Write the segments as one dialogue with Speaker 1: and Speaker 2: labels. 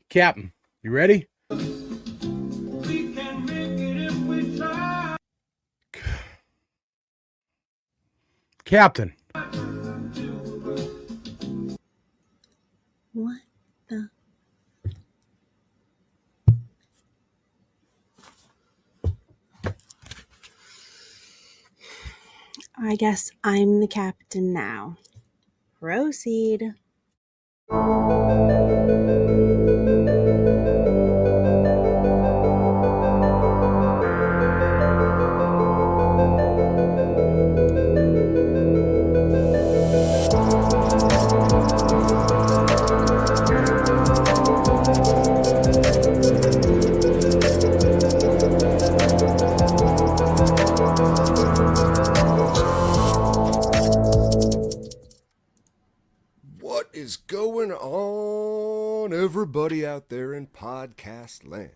Speaker 1: Captain, you ready? Captain.
Speaker 2: What the? I guess I'm the captain now. Proceed.
Speaker 3: What is going on, everybody out there in podcast land?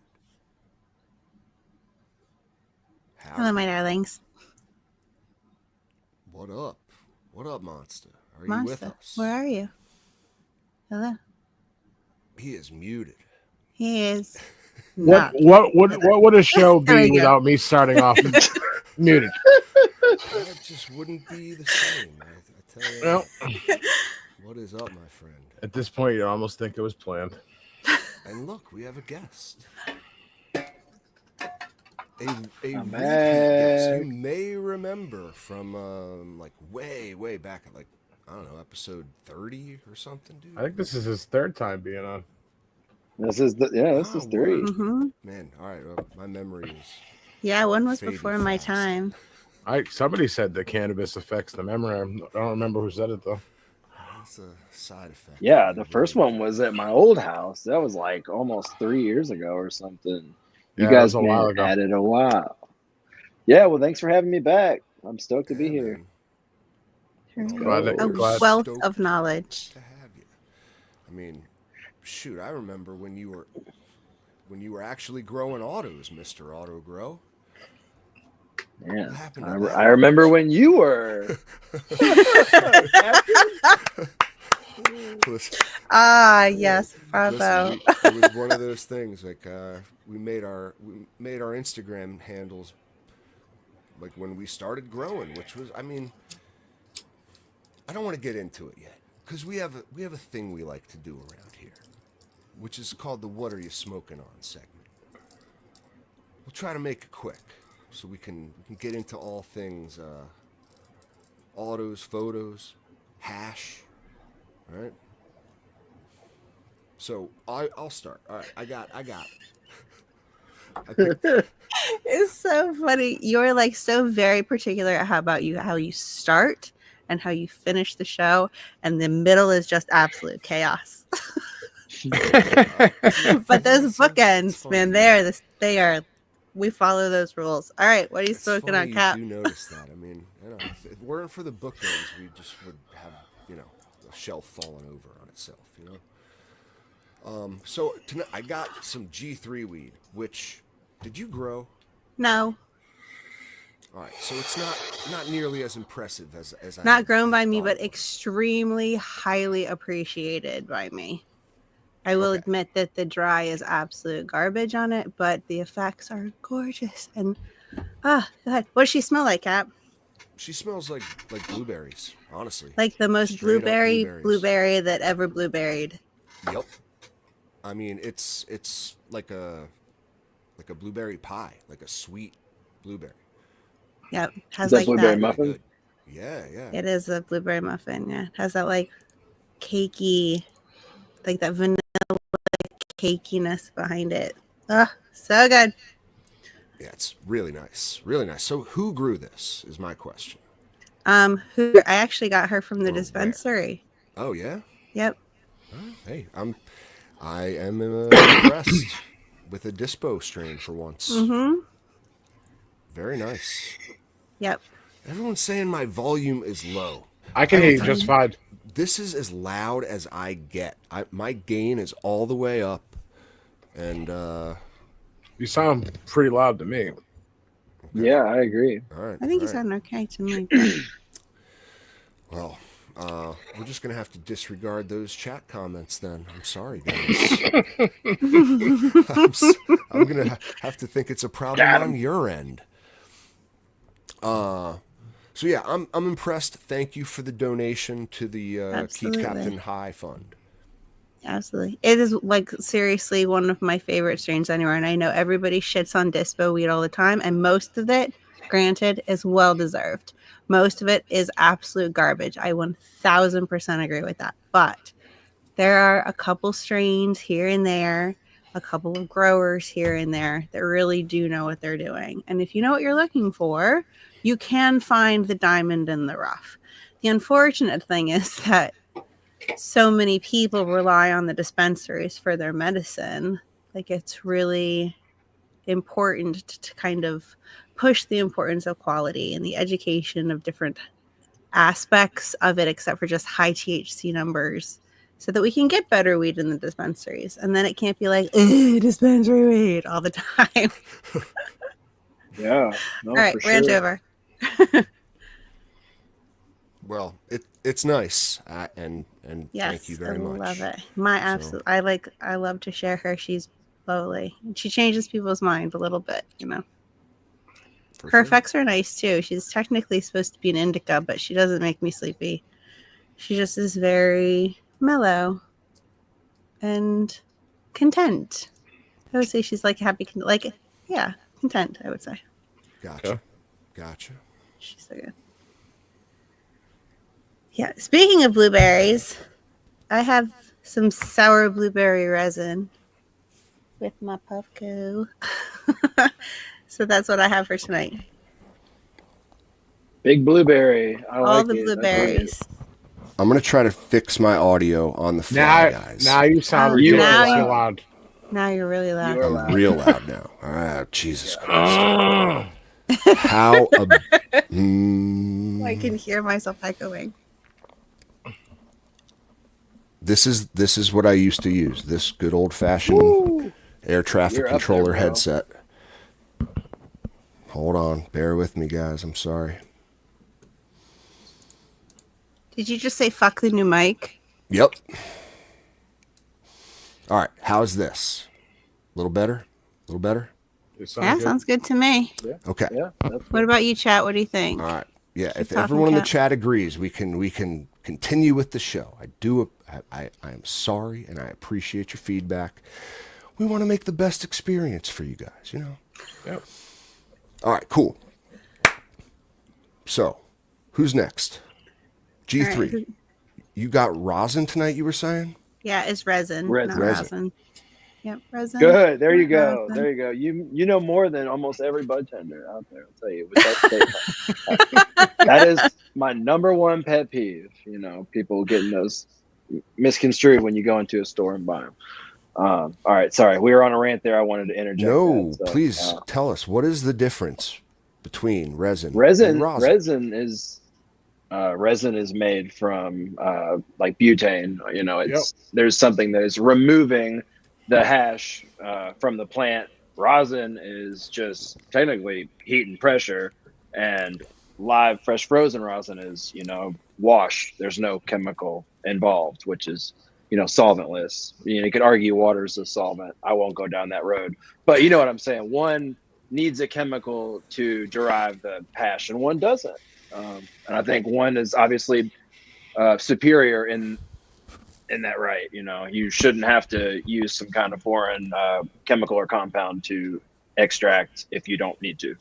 Speaker 2: Hello, my darlings.
Speaker 3: What up? What up, Monster? Are you
Speaker 2: Monster,
Speaker 3: with us?
Speaker 2: where are you? Hello.
Speaker 3: He is muted.
Speaker 2: He is.
Speaker 1: What would a show be without me starting off muted?
Speaker 3: It just wouldn't be the same. I tell you.
Speaker 1: Well,
Speaker 3: what is up, my friend?
Speaker 1: At this point, you almost think it was planned.
Speaker 3: And look, we have a guest. A repeat guest. You may remember from like way back at I don't know, episode 30 or something, dude.
Speaker 1: I think this is his third time being on.
Speaker 4: This is 3.
Speaker 2: Mm-hmm.
Speaker 3: Man, all right, my memory is.
Speaker 2: Yeah, one was
Speaker 3: fading
Speaker 2: before my
Speaker 3: fast.
Speaker 2: time.
Speaker 1: Somebody said that cannabis affects the memory. I don't remember who said it though.
Speaker 3: That's a side effect.
Speaker 4: Yeah, the first one was at my old house. That was like almost 3 years ago or something. You
Speaker 1: Yeah,
Speaker 4: guys
Speaker 1: that was a while ago.
Speaker 4: had it a while. Yeah, well, thanks for having me back. I'm stoked to be here.
Speaker 1: Glad-
Speaker 2: A
Speaker 1: glad-
Speaker 2: wealth
Speaker 3: Stoked
Speaker 2: of knowledge.
Speaker 3: to have you. I mean, shoot, I remember when you were actually growing autos, Mr. Autogrow.
Speaker 4: Yeah,
Speaker 3: What happened to that?
Speaker 4: I remember when you were.
Speaker 2: Yes, bravo.
Speaker 3: Listen, it was one of those things. Like we made our Instagram handles like when we started growing, which was, I mean, I don't want to get into it yet because we have a thing we like to do around here, which is called the "What Are You Smoking On" segment. We'll try to make it quick so we can get into all things autos, photos, hash. All right. So I'll start. All right, I got it.
Speaker 2: It's so funny. You're like so very particular at how you start and how you finish the show, and the middle is just absolute chaos. But those bookends, man, they are. We follow those rules. All right, what are you smoking on, Cap?
Speaker 3: You do notice that. I mean, if it weren't for the bookends, we just would have, a shelf falling over on itself, So tonight I got some G3 weed, which did you grow?
Speaker 2: No.
Speaker 3: All right, so it's not nearly as impressive as I
Speaker 2: Not grown by me, but extremely highly appreciated by me. I will admit that the dry is absolute garbage on it, but the effects are gorgeous. And go ahead. What does she smell like, Cap?
Speaker 3: She smells like blueberries, honestly.
Speaker 2: Like the most
Speaker 3: Straight up
Speaker 2: blueberry that ever blueberried.
Speaker 3: Yep. I mean, it's like a blueberry pie, like a sweet blueberry.
Speaker 2: Yep. Has
Speaker 4: that
Speaker 2: like
Speaker 4: blueberry
Speaker 2: that.
Speaker 4: muffin?
Speaker 3: Yeah.
Speaker 2: It is a blueberry muffin, yeah. It has that like cakey, like that vanilla cakiness behind it. Oh, so good.
Speaker 3: Yeah, it's really nice. Really nice. So who grew this is my question.
Speaker 2: I actually got her from the dispensary.
Speaker 3: Where? Oh yeah?
Speaker 2: Yep.
Speaker 3: Hey, I am impressed with a dispo strain for once.
Speaker 2: Mm-hmm.
Speaker 3: Very nice.
Speaker 2: Yep.
Speaker 3: Everyone's saying my volume is low.
Speaker 1: I can hear you just fine.
Speaker 3: This is as loud as I get. My gain is all the way up, and
Speaker 1: you sound pretty loud to me.
Speaker 4: Yeah, I agree.
Speaker 3: All right.
Speaker 2: I think you sound okay to me.
Speaker 3: Well, we're just going to have to disregard those chat comments then. I'm sorry, guys. I'm going to have to think it's a problem on your end. So yeah, I'm impressed. Thank you for the donation to the Keep Captain High Fund.
Speaker 2: Absolutely. It is like seriously one of my favorite strains anywhere. And I know everybody shits on dispo weed all the time. And most of it, granted, is well deserved. Most of it is absolute garbage. I 1000% agree with that. But there are a couple strains here and there, a couple of growers here and there that really do know what they're doing. And if you know what you're looking for, you can find the diamond in the rough. The unfortunate thing is that so many people rely on the dispensaries for their medicine. Like, it's really important to kind of push the importance of quality and the education of different aspects of it, except for just high THC numbers, so that we can get better weed in the dispensaries. And then it can't be like, dispensary weed all the time.
Speaker 4: Yeah. No,
Speaker 2: All right,
Speaker 4: for
Speaker 2: rant
Speaker 4: sure.
Speaker 2: over.
Speaker 3: Well, it's nice, and
Speaker 2: Yes,
Speaker 3: thank you very much.
Speaker 2: I love it. My absolute, I love to share her. She's lovely. She changes people's mind a little bit, you know. Her effects are nice too. She's technically supposed to be an indica, but she doesn't make me sleepy. She just is very mellow and content. I would say she's like happy, content, I would say.
Speaker 3: Gotcha.
Speaker 2: She's so good. Yeah, speaking of blueberries, I have some sour blueberry resin with my Puffco. So that's what I have for tonight.
Speaker 4: Big blueberry. I
Speaker 2: All
Speaker 4: like
Speaker 2: the
Speaker 4: it.
Speaker 2: blueberries.
Speaker 3: I'm going to try to fix my audio on the fly, guys.
Speaker 1: Now you sound ridiculously loud.
Speaker 2: Now you're really loud.
Speaker 4: You are
Speaker 3: I'm
Speaker 4: loud.
Speaker 3: real loud now. All right, Jesus Christ. How
Speaker 2: I can hear myself echoing.
Speaker 3: This is what I used to use. This good old fashioned air traffic controller headset. Hold on, bear with me, guys. I'm sorry.
Speaker 2: Did you just say fuck the new mic?
Speaker 3: Yep. All right, how's this? A little better?
Speaker 2: Sounds good to me.
Speaker 4: Yeah.
Speaker 3: Okay.
Speaker 4: Yeah.
Speaker 2: What about you, chat? What do you think?
Speaker 3: All right. Yeah,
Speaker 2: Keep
Speaker 3: if
Speaker 2: talking,
Speaker 3: everyone in the
Speaker 2: Kat.
Speaker 3: chat agrees, we can continue with the show. I am sorry, and I appreciate your feedback. We want to make the best experience for you guys, you know?
Speaker 1: Yep.
Speaker 3: All right, cool. So, who's next? G3.
Speaker 2: Right.
Speaker 3: You got rosin tonight, you were saying?
Speaker 2: Yeah, it's resin, not rosin. Yep, resin.
Speaker 4: Good. There you
Speaker 2: not
Speaker 4: go.
Speaker 2: rosin.
Speaker 4: There you go. You know more than almost every bud tender out there. I'll tell you. With that statement. That is my number one pet peeve. You know, people getting those misconstrued when you go into a store and buy them. All right, sorry, we were on a rant there. I wanted to interject.
Speaker 3: No,
Speaker 4: that, so,
Speaker 3: please tell us, what is the difference between resin and
Speaker 4: resin?
Speaker 3: rosin?
Speaker 4: Resin is made from like butane. You know, there's something that is removing the hash from the plant. Rosin is just technically heat and pressure, and live fresh frozen rosin is, you know, washed. There's no chemical involved, which is, you know, solventless. You know, you could argue water is a solvent. I won't go down that road, but you know what I'm saying. One needs a chemical to derive the hash, and one doesn't. And I think one is obviously superior in that, right? You know, you shouldn't have to use some kind of foreign chemical or compound to extract if you don't need to.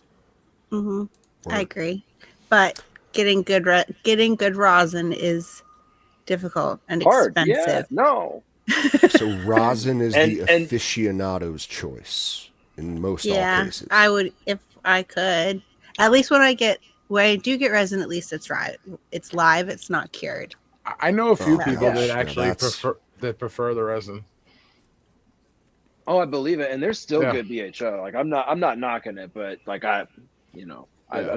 Speaker 2: Mm-hmm. I agree, but getting good rosin is difficult and
Speaker 4: Hard.
Speaker 2: expensive.
Speaker 4: Yeah, no.
Speaker 3: So rosin is the aficionado's choice in most all cases.
Speaker 2: I would, if I could. At least when I do get resin, at least it's right. It's live. It's not cured.
Speaker 1: I know a few people that
Speaker 3: gosh,
Speaker 1: actually
Speaker 3: yeah,
Speaker 1: prefer the resin.
Speaker 4: Oh, I believe it, and there's still good BHO. Like I'm not knocking it, but like I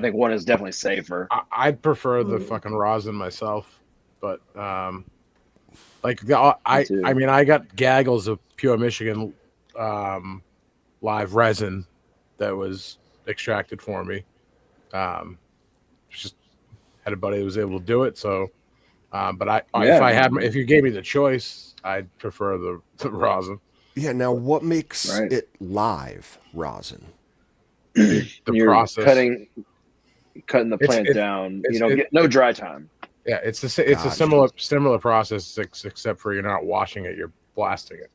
Speaker 4: think one is definitely safer.
Speaker 1: I'd prefer the fucking rosin myself, but I mean, I got gaggles of pure Michigan live resin that was extracted for me. Just had a buddy who was able to do it, so But
Speaker 4: Yeah.
Speaker 1: if you gave me the choice, I'd prefer the rosin.
Speaker 3: Yeah. Now, what makes
Speaker 4: Right.
Speaker 3: it live rosin?
Speaker 1: The
Speaker 4: You're
Speaker 1: process.
Speaker 4: cutting the
Speaker 1: It's-
Speaker 4: plant
Speaker 1: it-
Speaker 4: down.
Speaker 1: it's-
Speaker 4: You don't
Speaker 1: it-
Speaker 4: get no dry time.
Speaker 1: Yeah, it's a
Speaker 3: Gotcha.
Speaker 1: similar process, except for you're not washing it, you're blasting it.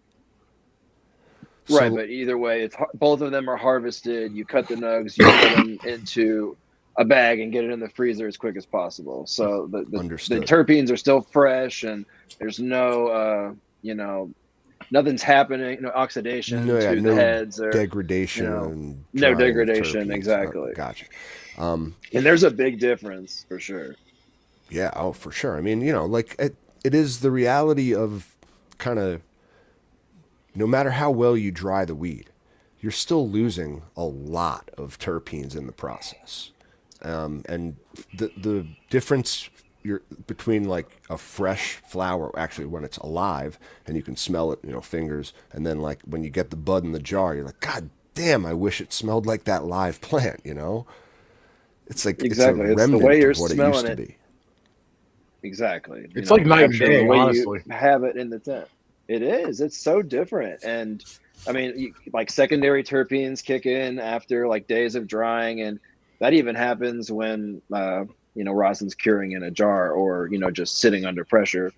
Speaker 4: Right,
Speaker 3: So,
Speaker 4: but either way, both of them are harvested. You cut the nugs, you put them into a bag and get it in the freezer as quick as possible. So the
Speaker 3: Understood.
Speaker 4: terpenes are still fresh, and there's no nothing's happening, no oxidation
Speaker 3: no, yeah,
Speaker 4: to
Speaker 3: no
Speaker 4: the heads or
Speaker 3: degradation.
Speaker 4: you know,
Speaker 3: And
Speaker 4: no
Speaker 3: drying of
Speaker 4: degradation,
Speaker 3: terpenes.
Speaker 4: exactly.
Speaker 3: Gotcha.
Speaker 4: And there's a big difference for sure.
Speaker 3: Yeah, oh, for sure. I mean, like it is the reality of kind of no matter how well you dry the weed, you're still losing a lot of terpenes in the process. And the difference between like a fresh flower, actually when it's alive and you can smell it, fingers, and then like when you get the bud in the jar, you're like, God damn, I wish it smelled like that live plant, It's like
Speaker 4: Exactly.
Speaker 3: it's a
Speaker 4: It's the
Speaker 3: remnant
Speaker 4: way you're
Speaker 3: of what it
Speaker 4: smelling
Speaker 3: used to
Speaker 4: it.
Speaker 3: be.
Speaker 4: Exactly.
Speaker 1: It's like night and
Speaker 4: capture
Speaker 1: day,
Speaker 4: the way
Speaker 1: honestly.
Speaker 4: you have it in the tent. It is. It's so different. And I mean, like secondary terpenes kick in after like days of drying, and that even happens when rosin's curing in a jar or just sitting under pressure.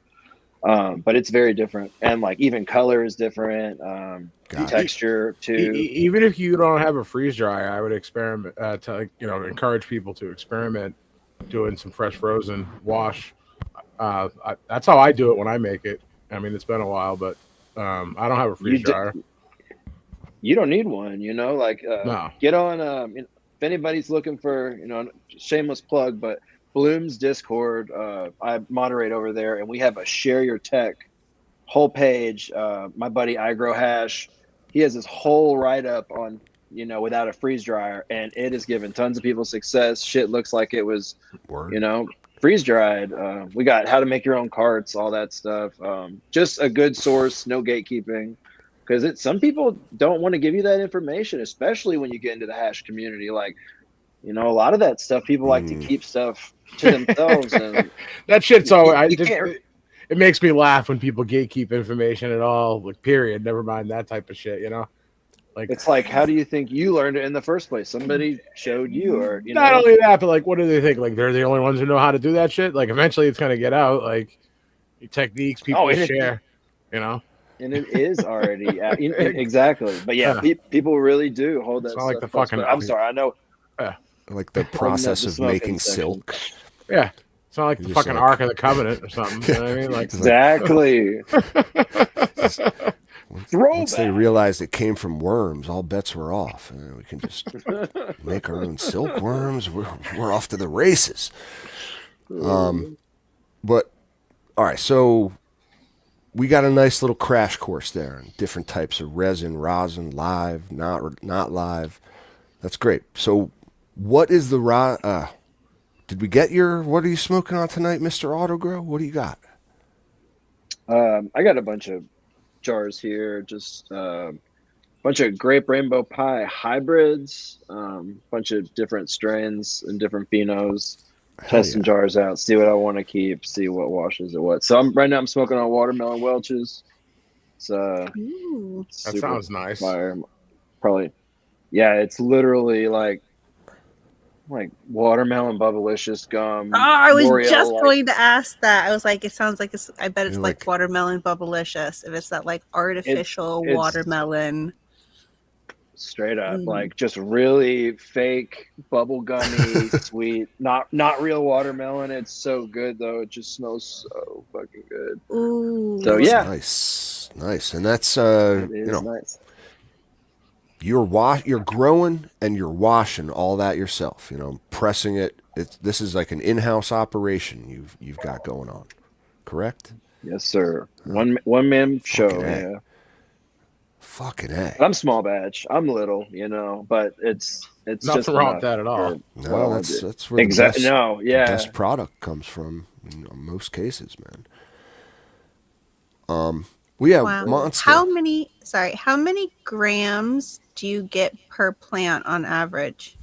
Speaker 4: But it's very different, and like even color is different.
Speaker 3: Gotcha.
Speaker 4: Texture too.
Speaker 1: Even if you don't have a freeze dryer, I would experiment to encourage people to experiment doing some fresh frozen wash. That's how I do it when I make it. I mean, it's been a while, but I don't have a freeze dryer.
Speaker 4: You don't need one, like
Speaker 1: No.
Speaker 4: get on if anybody's looking for, shameless plug, but Bloom's Discord, I moderate over there, and we have a share your tech whole page. My buddy iGrow Hash, he has this whole write-up on without a freeze dryer, and it has given tons of people success. Shit looks like it was freeze dried. We got how to make your own carts, all that stuff. Just a good source, no gatekeeping. Because some people don't want to give you that information, especially when you get into the hash community. Like, a lot of that stuff, people like to keep stuff to themselves. And
Speaker 1: that shit's
Speaker 4: can't.
Speaker 1: It makes me laugh when people gatekeep information at all. Like, period. Never mind that type of shit. Like,
Speaker 4: it's like, how do you think you learned it in the first place? Somebody showed you, or
Speaker 1: not only that, but like, what do they think? Like, they're the only ones who know how to do that shit. Like, eventually, it's gonna get out. Like, techniques people share.
Speaker 4: And it is already exactly. But yeah, people really do hold that.
Speaker 1: It's not
Speaker 4: stuff
Speaker 1: like the fucking.
Speaker 4: I'm sorry, I know.
Speaker 3: Like the process of making silk.
Speaker 1: Yeah, it's not like the fucking Ark of the Covenant or something. You know what I mean? Like
Speaker 4: exactly.
Speaker 3: Once they realized it came from worms, all bets were off. We can just make our own silkworms. We're off to the races. But all right, so we got a nice little crash course there on different types of resin, rosin, live, not live. That's great. So, what is the did we get what are you smoking on tonight, Mr. Autogrow? What do you got?
Speaker 4: I got a bunch of jars here, just a bunch of grape rainbow pie hybrids, bunch of different strains and different phenos. Test some jars out, see what I want to keep, see what washes or what. So right now I'm smoking on watermelon Welch's.
Speaker 1: That sounds nice.
Speaker 4: Fire. Probably, yeah. It's literally like watermelon bubblicious gum.
Speaker 2: Oh, I was just going to ask that. I was like, it sounds like I bet it's like watermelon bubblicious. If it's that like artificial watermelon.
Speaker 4: Straight up, like just really fake bubblegummy, sweet, not real watermelon. It's so good though. It just smells so fucking good.
Speaker 2: Ooh.
Speaker 4: So yeah,
Speaker 3: nice, and that's
Speaker 4: nice.
Speaker 3: You're growing and you're washing all that yourself. Pressing it. This is like an in-house operation you've got going on, correct?
Speaker 4: Yes, sir. One man show. Yeah.
Speaker 3: Fucking A.
Speaker 4: I'm small batch. I'm little, but it's
Speaker 1: nothing
Speaker 4: just
Speaker 1: wrong with that at all.
Speaker 3: No, that's where the best product comes from in most cases, man. We have Monster.
Speaker 2: How many grams do you get per plant on average?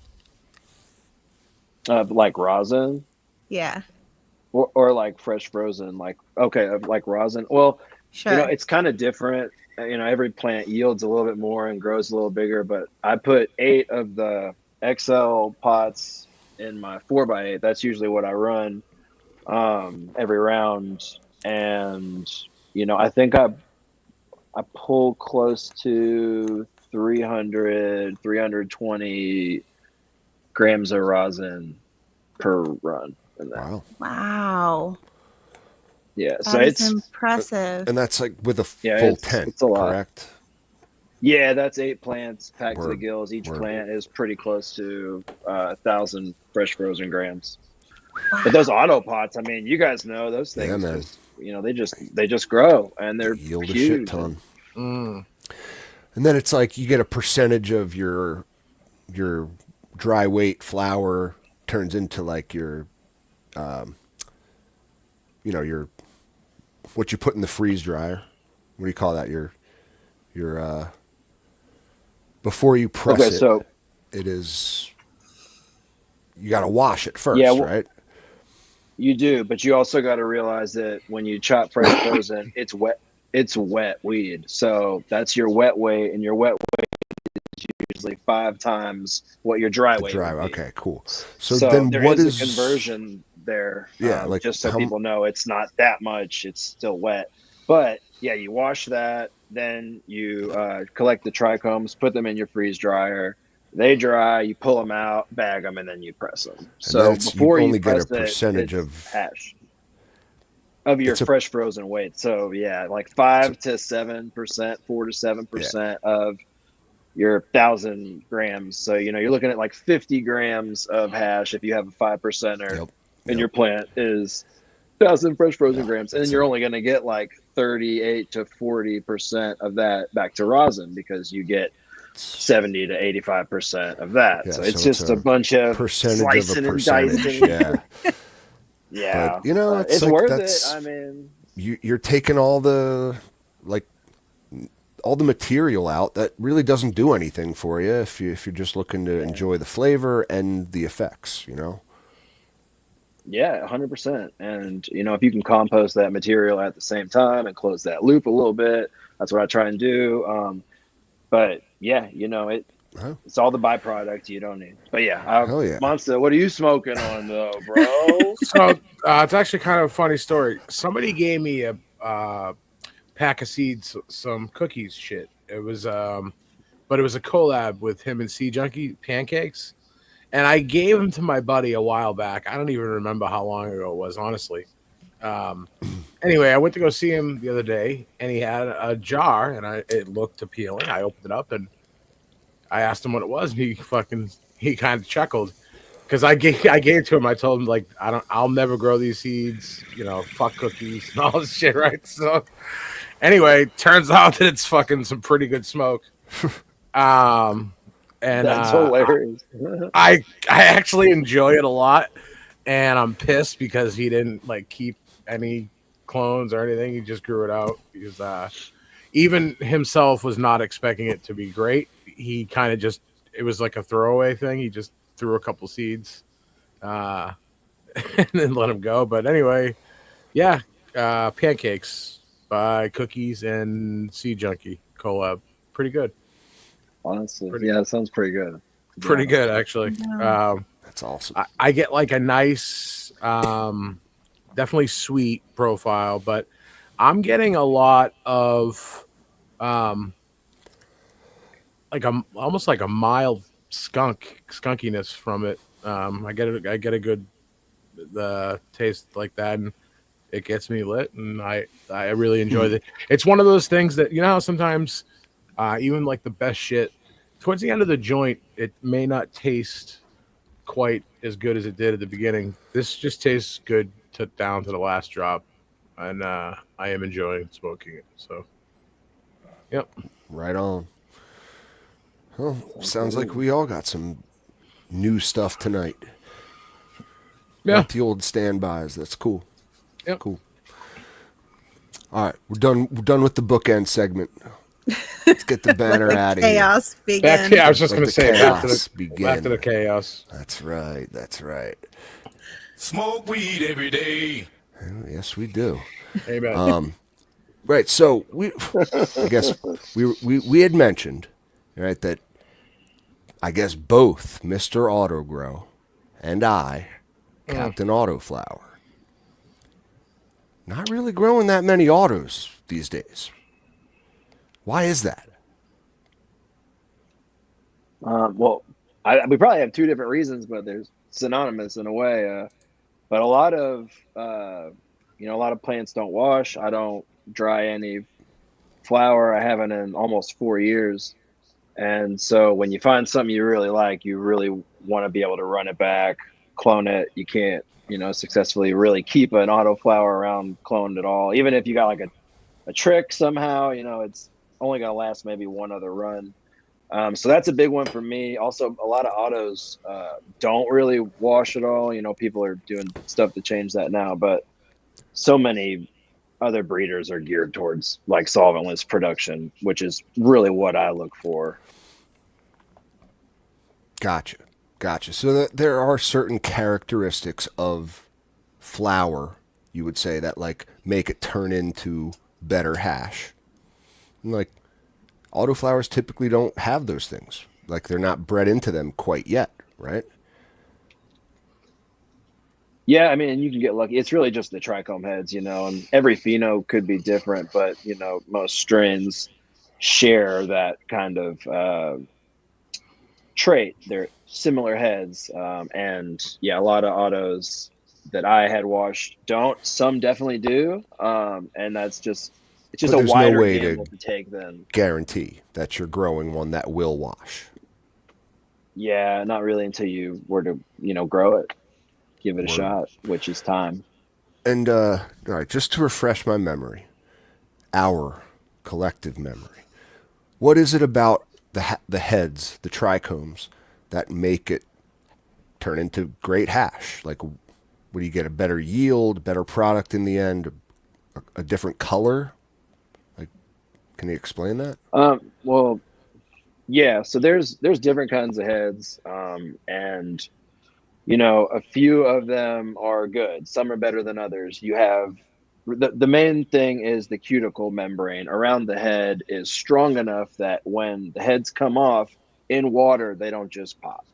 Speaker 4: Like rosin?
Speaker 2: Yeah.
Speaker 4: or like fresh frozen, like like rosin. Well,
Speaker 2: Sure.
Speaker 4: it's kind of different. Every plant yields a little bit more and grows a little bigger. But I put 8 of the XL pots in my 4x8. That's usually what I run every round, and I think I pull close to 320 grams of rosin per run in that.
Speaker 3: Wow.
Speaker 2: Wow.
Speaker 4: Yeah, so
Speaker 2: That is
Speaker 4: it's
Speaker 2: impressive.
Speaker 3: And that's like with a
Speaker 4: Yeah,
Speaker 3: full
Speaker 4: it's-
Speaker 3: tent,
Speaker 4: it's a lot.
Speaker 3: correct?
Speaker 4: yeah, that's 8 plants packed to the
Speaker 3: Word.
Speaker 4: gills. Each
Speaker 3: Word.
Speaker 4: plant is pretty close to 1,000 fresh frozen grams.
Speaker 2: Wow.
Speaker 4: But those auto pots, I mean, you guys know those
Speaker 3: Yeah,
Speaker 4: things
Speaker 3: man.
Speaker 4: just they just grow and
Speaker 3: They
Speaker 4: they're
Speaker 3: yield a
Speaker 4: huge.
Speaker 3: shit ton.
Speaker 1: Mm.
Speaker 3: And then it's like you get a percentage of your dry weight flour turns into like your your what you put in the freeze dryer. What do you call that? Your before you press
Speaker 4: Okay,
Speaker 3: it,
Speaker 4: so
Speaker 3: it is you got to wash it first,
Speaker 4: Yeah, well-
Speaker 3: right?
Speaker 4: you do, but you also got to realize that when you chop fresh frozen, it's wet. It's wet weed, so that's your wet weight, and your wet weight is usually 5 times what your dry weight.
Speaker 3: Dry.
Speaker 4: would be.
Speaker 3: Okay, cool. So,
Speaker 4: So
Speaker 3: then
Speaker 4: there
Speaker 3: what
Speaker 4: is
Speaker 3: is
Speaker 4: a conversion there.
Speaker 3: Yeah, like
Speaker 4: just so
Speaker 3: how-
Speaker 4: people know it's not that much. It's still wet, but yeah, you wash that, then you collect the trichomes, put them in your freeze dryer. They dry, you pull them out, bag them, and then you press them. So
Speaker 3: that's- you
Speaker 4: before
Speaker 3: only
Speaker 4: you
Speaker 3: get a
Speaker 4: press
Speaker 3: percentage
Speaker 4: it's
Speaker 3: of-
Speaker 4: hash of your
Speaker 3: It's a-
Speaker 4: fresh frozen weight. So yeah, like 5 to 7%, 4 to 7% of your 1,000 grams. So you're looking at like 50 grams of hash if you have a 5%er,
Speaker 3: Yep.
Speaker 4: and your plant is 1,000 fresh frozen grams, and
Speaker 3: that's
Speaker 4: you're only going to get like 38 to 40% of that back to rosin because you get 70 to 85% of that.
Speaker 3: Yeah,
Speaker 4: so it's
Speaker 3: so
Speaker 4: just
Speaker 3: it's
Speaker 4: a bunch of
Speaker 3: percentage
Speaker 4: slicing
Speaker 3: of a
Speaker 4: and
Speaker 3: percentage.
Speaker 4: dicing.
Speaker 3: Yeah.
Speaker 4: Yeah,
Speaker 3: But, it's
Speaker 4: it's
Speaker 3: like
Speaker 4: worth
Speaker 3: that's-
Speaker 4: it. I mean,
Speaker 3: You're taking all the material out that really doesn't do anything for you if you're just looking to enjoy the flavor and the effects,
Speaker 4: yeah, 100%. And if you can compost that material at the same time and close that loop a little bit, that's what I try and do. But yeah, it's all the byproduct you don't need. But yeah,
Speaker 3: Hell yeah.
Speaker 4: Monster, what are you smoking on though, bro?
Speaker 1: So it's actually kind of a funny story. Somebody gave me a pack of seeds, some cookies shit. It was but it was a collab with him and Sea Junkie pancakes, and I gave them to my buddy a while back. I don't even remember how long ago it was, honestly. Anyway, I went to go see him the other day, and he had a jar, and it looked appealing. I opened it up, and I asked him what it was, and he kind of chuckled because I gave it to him. I told him like I'll never grow these seeds, fuck cookies and all this shit, right? So anyway, turns out that it's fucking some pretty good smoke. And
Speaker 4: That's hilarious.
Speaker 1: I actually enjoy it a lot, and I'm pissed because he didn't like keep any clones or anything. He just grew it out because even himself was not expecting it to be great. He kind of it was like a throwaway thing. He just threw a couple seeds and then let him go. But anyway, yeah, pancakes by Cookies and Sea Junkie collab. Pretty good.
Speaker 4: Honestly, yeah, that sounds pretty good.
Speaker 1: Pretty good, actually.
Speaker 2: Yeah.
Speaker 3: That's awesome.
Speaker 1: I get like a nice, definitely sweet profile, but I'm getting a lot of almost like a mild skunkiness from it. I get a good taste like that, and it gets me lit, and I really enjoy it. It's one of those things that how sometimes even like the best shit towards the end of the joint, it may not taste quite as good as it did at the beginning. This just tastes good down to the last drop, and I am enjoying smoking it. So, yep.
Speaker 3: Right on. Well, sounds like we all got some new stuff tonight.
Speaker 1: Yeah.
Speaker 3: Not the old standbys. That's cool.
Speaker 1: Yep.
Speaker 3: Cool. All right, we're done. We're done with the bookend segment. Let's get the banner out of here.
Speaker 2: Chaos begins.
Speaker 1: I was just
Speaker 3: Let
Speaker 1: going to
Speaker 3: the
Speaker 1: say
Speaker 3: chaos
Speaker 1: back to the chaos.
Speaker 3: That's right. That's right.
Speaker 5: Smoke weed every day.
Speaker 3: Yes, we do.
Speaker 1: Amen.
Speaker 3: Right. So I guess we had mentioned, right, that I guess both Mr. Autogrow and I, Captain Autoflower, not really growing that many autos these days. Why is that?
Speaker 4: Well, we probably have two different reasons, but they're synonymous in a way. But a lot of a lot of plants don't wash. I don't dry any flower. I haven't in almost 4 years. And so when you find something you really like, you really want to be able to run it back, clone it. You can't, successfully really keep an autoflower around cloned at all. Even if you got like a trick somehow, it's only going to last maybe one other run. So that's a big one for me. Also, a lot of autos don't really wash at all. People are doing stuff to change that now, but so many other breeders are geared towards like solventless production, which is really what I look for.
Speaker 3: Gotcha. So there are certain characteristics of flower, you would say, that like make it turn into better hash. And like autoflowers typically don't have those things. Like they're not bred into them quite yet, right?
Speaker 4: Yeah, I mean, you can get lucky. It's really just the trichome heads, and every pheno could be different, but most strains share that kind of trait. They're similar heads, and yeah, a lot of autos that I had washed don't. Some definitely do, and it's just
Speaker 3: But
Speaker 4: a
Speaker 3: there's no
Speaker 4: wider
Speaker 3: way
Speaker 4: gamble
Speaker 3: to
Speaker 4: to take than.
Speaker 3: guarantee that you're growing one that will wash.
Speaker 4: Yeah, not really until you were to grow it, give it a
Speaker 3: Word.
Speaker 4: shot, which is time.
Speaker 3: And all right, just to refresh my memory, our collective memory, what is it about the heads, the trichomes, that make it turn into great hash? Like, would you get a better yield, better product in the end, a different color? Like, can you explain that?
Speaker 4: Well, yeah. So there's different kinds of heads, and a few of them are good. Some are better than others. You have the main thing is the cuticle membrane around the head is strong enough that when the heads come off in water, they don't just pop.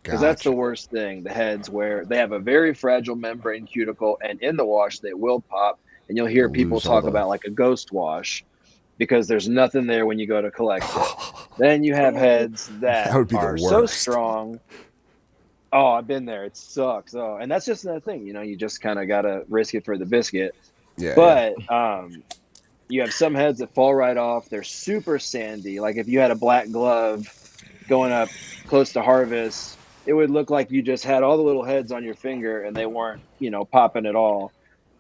Speaker 4: Because that's the
Speaker 3: Gotcha.
Speaker 4: worst thing. The heads where they have a very fragile membrane cuticle, and in the wash they will pop, and you'll hear
Speaker 3: You'll
Speaker 4: people
Speaker 3: lose all
Speaker 4: talk
Speaker 3: the.
Speaker 4: about like a ghost wash because there's nothing there when you go to collect it. Then you have heads
Speaker 3: That
Speaker 4: that
Speaker 3: would be the
Speaker 4: are so
Speaker 3: worst.
Speaker 4: strong. Oh, I've been there. It sucks. Oh, and that's just another thing. You just kind of gotta risk it for the biscuit.
Speaker 3: Yeah.
Speaker 4: But you have some heads that fall right off. They're super sandy. Like if you had a black glove going up close to harvest, it would look like you just had all the little heads on your finger and they weren't, popping at all.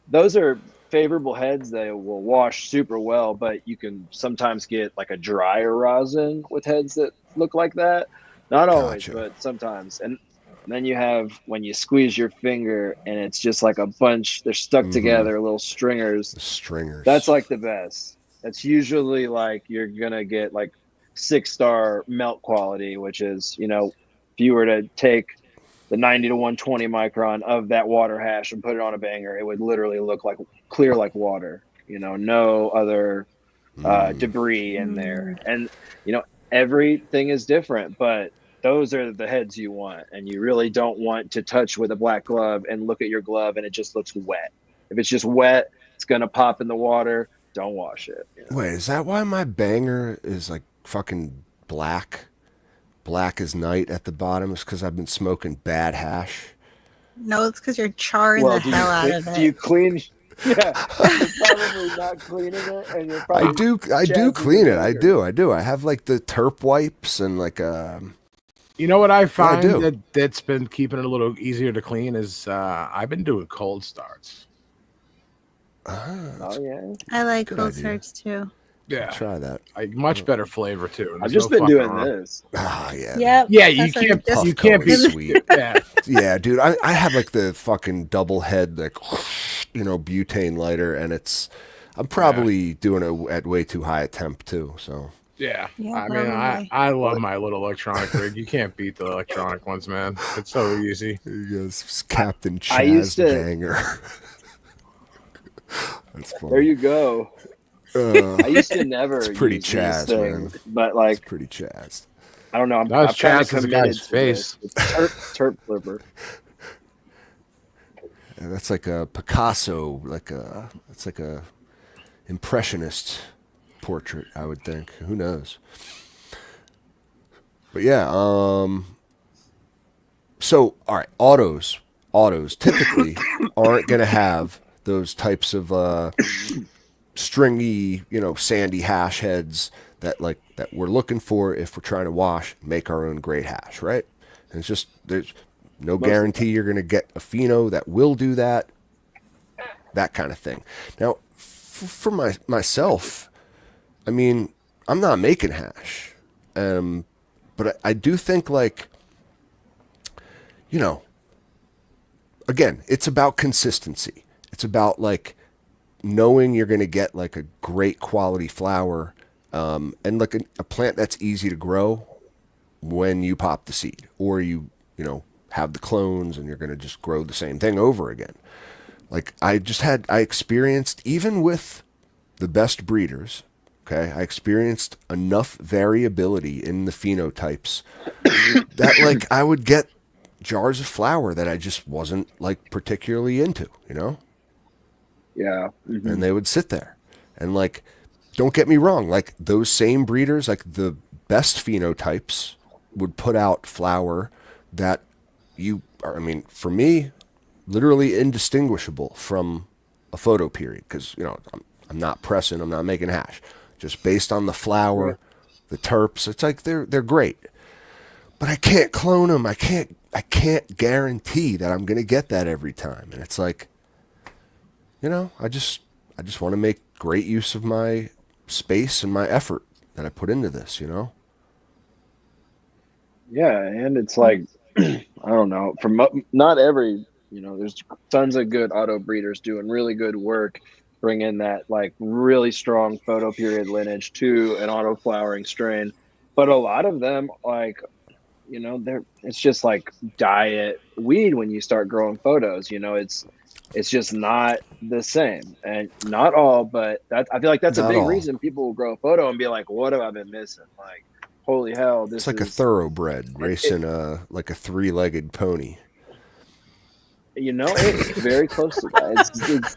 Speaker 4: Those are favorable heads. They will wash super well, but you can sometimes get like a drier rosin with heads that look like that. Not always,
Speaker 3: Gotcha.
Speaker 4: but sometimes. And then you have when you squeeze your finger and it's just like a bunch, they're stuck together, little stringers.
Speaker 3: The stringers.
Speaker 4: That's like the best. That's usually like you're gonna get like 6-star melt quality, which is, if you were to take the 90 to 120 micron of that water hash and put it on a banger, it would literally look like clear like water. No other debris in there. And everything is different, but those are the heads you want, and you really don't want to touch with a black glove and look at your glove and it just looks wet. If it's just wet, it's gonna pop in the water. Don't wash it.
Speaker 3: Wait, is that why my banger is like fucking black? Black as night at the bottom is because I've been smoking bad hash.
Speaker 2: No, it's because you're charring the hell out of it.
Speaker 4: Do you clean? Yeah, you're probably not cleaning it, and you're probably
Speaker 3: I do clean it. I do. I have like the terp wipes and like
Speaker 1: You know what I find
Speaker 3: do.
Speaker 1: that's been keeping it a little easier to clean is I've been doing cold starts.
Speaker 4: Oh yeah,
Speaker 2: I like
Speaker 3: Good
Speaker 2: cold
Speaker 3: idea.
Speaker 2: starts too.
Speaker 1: Yeah,
Speaker 3: try that.
Speaker 1: much better flavor too. and
Speaker 4: I've
Speaker 1: there's
Speaker 4: just
Speaker 1: no
Speaker 4: been
Speaker 1: fucking
Speaker 4: doing
Speaker 1: around.
Speaker 4: this.
Speaker 3: Ah, yeah.
Speaker 2: Yep.
Speaker 1: Yeah, you
Speaker 2: that's what
Speaker 1: can't.
Speaker 2: just-
Speaker 1: You can't be
Speaker 3: Puffco is sweet.
Speaker 1: Yeah,
Speaker 3: Yeah, dude. I have like the fucking double head, like, butane lighter, and I'm probably doing it at way too high a temp too. So
Speaker 1: Yeah.
Speaker 2: Yeah,
Speaker 1: I mean,
Speaker 2: probably.
Speaker 1: I love my little electronic rig. You can't beat the electronic ones, man. It's so easy.
Speaker 3: He goes, Captain
Speaker 4: I used
Speaker 3: Chaz
Speaker 4: to.
Speaker 3: Banger. That's
Speaker 4: There
Speaker 3: funny.
Speaker 4: you go. I used to never
Speaker 3: It's pretty
Speaker 4: use these
Speaker 3: Chaz, man.
Speaker 4: things, but
Speaker 3: It's
Speaker 4: like
Speaker 3: pretty Chaz.
Speaker 4: I don't know.
Speaker 1: That was
Speaker 4: I've kind of
Speaker 1: Chaz as a
Speaker 4: committed
Speaker 1: guy's
Speaker 4: to this.
Speaker 1: face.
Speaker 4: It's terp flipper.
Speaker 3: And that's like a Picasso, it's like a impressionist portrait, I would think. Who knows? But yeah, so all right, autos typically aren't going to have those types of stringy, sandy hash heads that we're looking for if we're trying to wash and make our own great hash, right? And it's just there's no guarantee you're going to get a pheno that will do that kind of thing. Now, for myself, I mean, I'm not making hash, but I do think again, it's about consistency. It's about knowing you're going to get a great quality flower, and a plant that's easy to grow when you pop the seed, or you have the clones and you're going to just grow the same thing over again. I experienced, even with the best breeders, okay, I experienced enough variability in the phenotypes that I would get jars of flower that I just wasn't particularly into,
Speaker 4: Yeah. Mm-hmm.
Speaker 3: and they would sit there. And don't get me wrong, those same breeders, the best phenotypes would put out flower that for me, literally indistinguishable from a photo period, because I'm not pressing, I'm not making hash, just based on the flower,
Speaker 4: Right.
Speaker 3: the terps. It's they're great, but I can't clone them. I can't guarantee that I'm gonna get that every time. And it's I just want to make great use of my space and my effort that I put into this.
Speaker 4: Yeah, and it's I don't know. Not every, there's tons of good auto breeders doing really good work, bringing that really strong photo period lineage to an auto flowering strain. But a lot of them, it's just diet weed when you start growing photos. It's just not the same, and not all, but I feel like that's a
Speaker 3: Not
Speaker 4: big
Speaker 3: all.
Speaker 4: reason people will grow a photo and be like, "What have I been missing?" Holy hell,
Speaker 3: It's
Speaker 4: this
Speaker 3: like a
Speaker 4: is
Speaker 3: thoroughbred racing a three-legged pony.
Speaker 4: It's very close to that.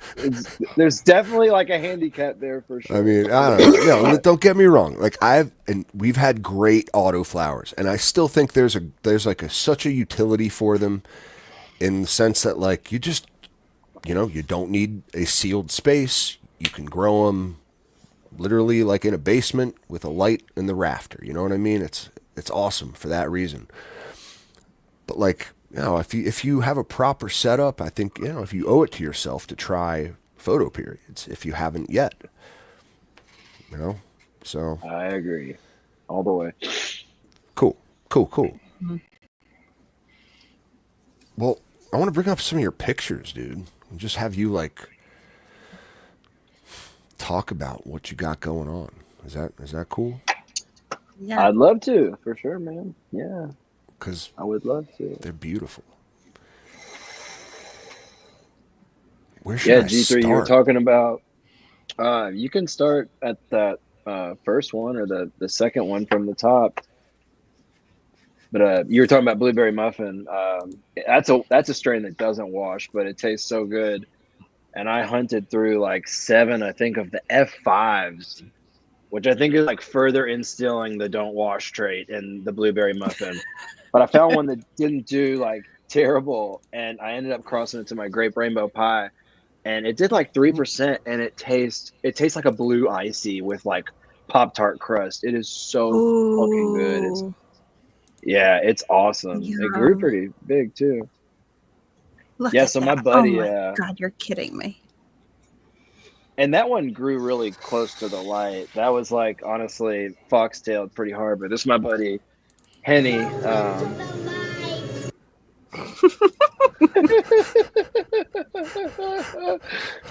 Speaker 4: There's definitely a handicap there for sure.
Speaker 3: I mean, I don't know. No, don't get me wrong. We've had great auto flowers, and I still think there's such a utility for them, in the sense that you just, you don't need a sealed space. You can grow them literally in a basement with a light in the rafter. You know what I mean? It's awesome for that reason. But if you have a proper setup, I think if you owe it to yourself to try photo periods if you haven't yet. So
Speaker 4: I agree, all the way.
Speaker 3: cool. Well, I want to bring up some of your pictures, dude, and just have you talk about what you got going on. Is that cool?
Speaker 2: Yeah.
Speaker 4: I'd love to, for sure, man. Yeah,
Speaker 3: Because
Speaker 4: I would love to.
Speaker 3: they're beautiful. Where should I
Speaker 4: G3,
Speaker 3: start?
Speaker 4: you were talking about. You can start at that first one or the second one from the top. But you were talking about blueberry muffin. That's a strain that doesn't wash, but it tastes so good. And I hunted through 7, I think, of the F5s, which I think is further instilling the don't wash trait in the blueberry muffin. But I found one that didn't do terrible, and I ended up crossing it to my grape rainbow pie, and it did 3%, and it tastes like a blue icy with Pop-Tart crust. It is so fucking good. It's awesome. It grew pretty big too.
Speaker 2: Look
Speaker 4: Yeah,
Speaker 2: at
Speaker 4: so
Speaker 2: that.
Speaker 4: my buddy,
Speaker 2: Oh my God, you're kidding me.
Speaker 4: and that one grew really close to the light. That was honestly foxtailed pretty hard. But this is my buddy Henny.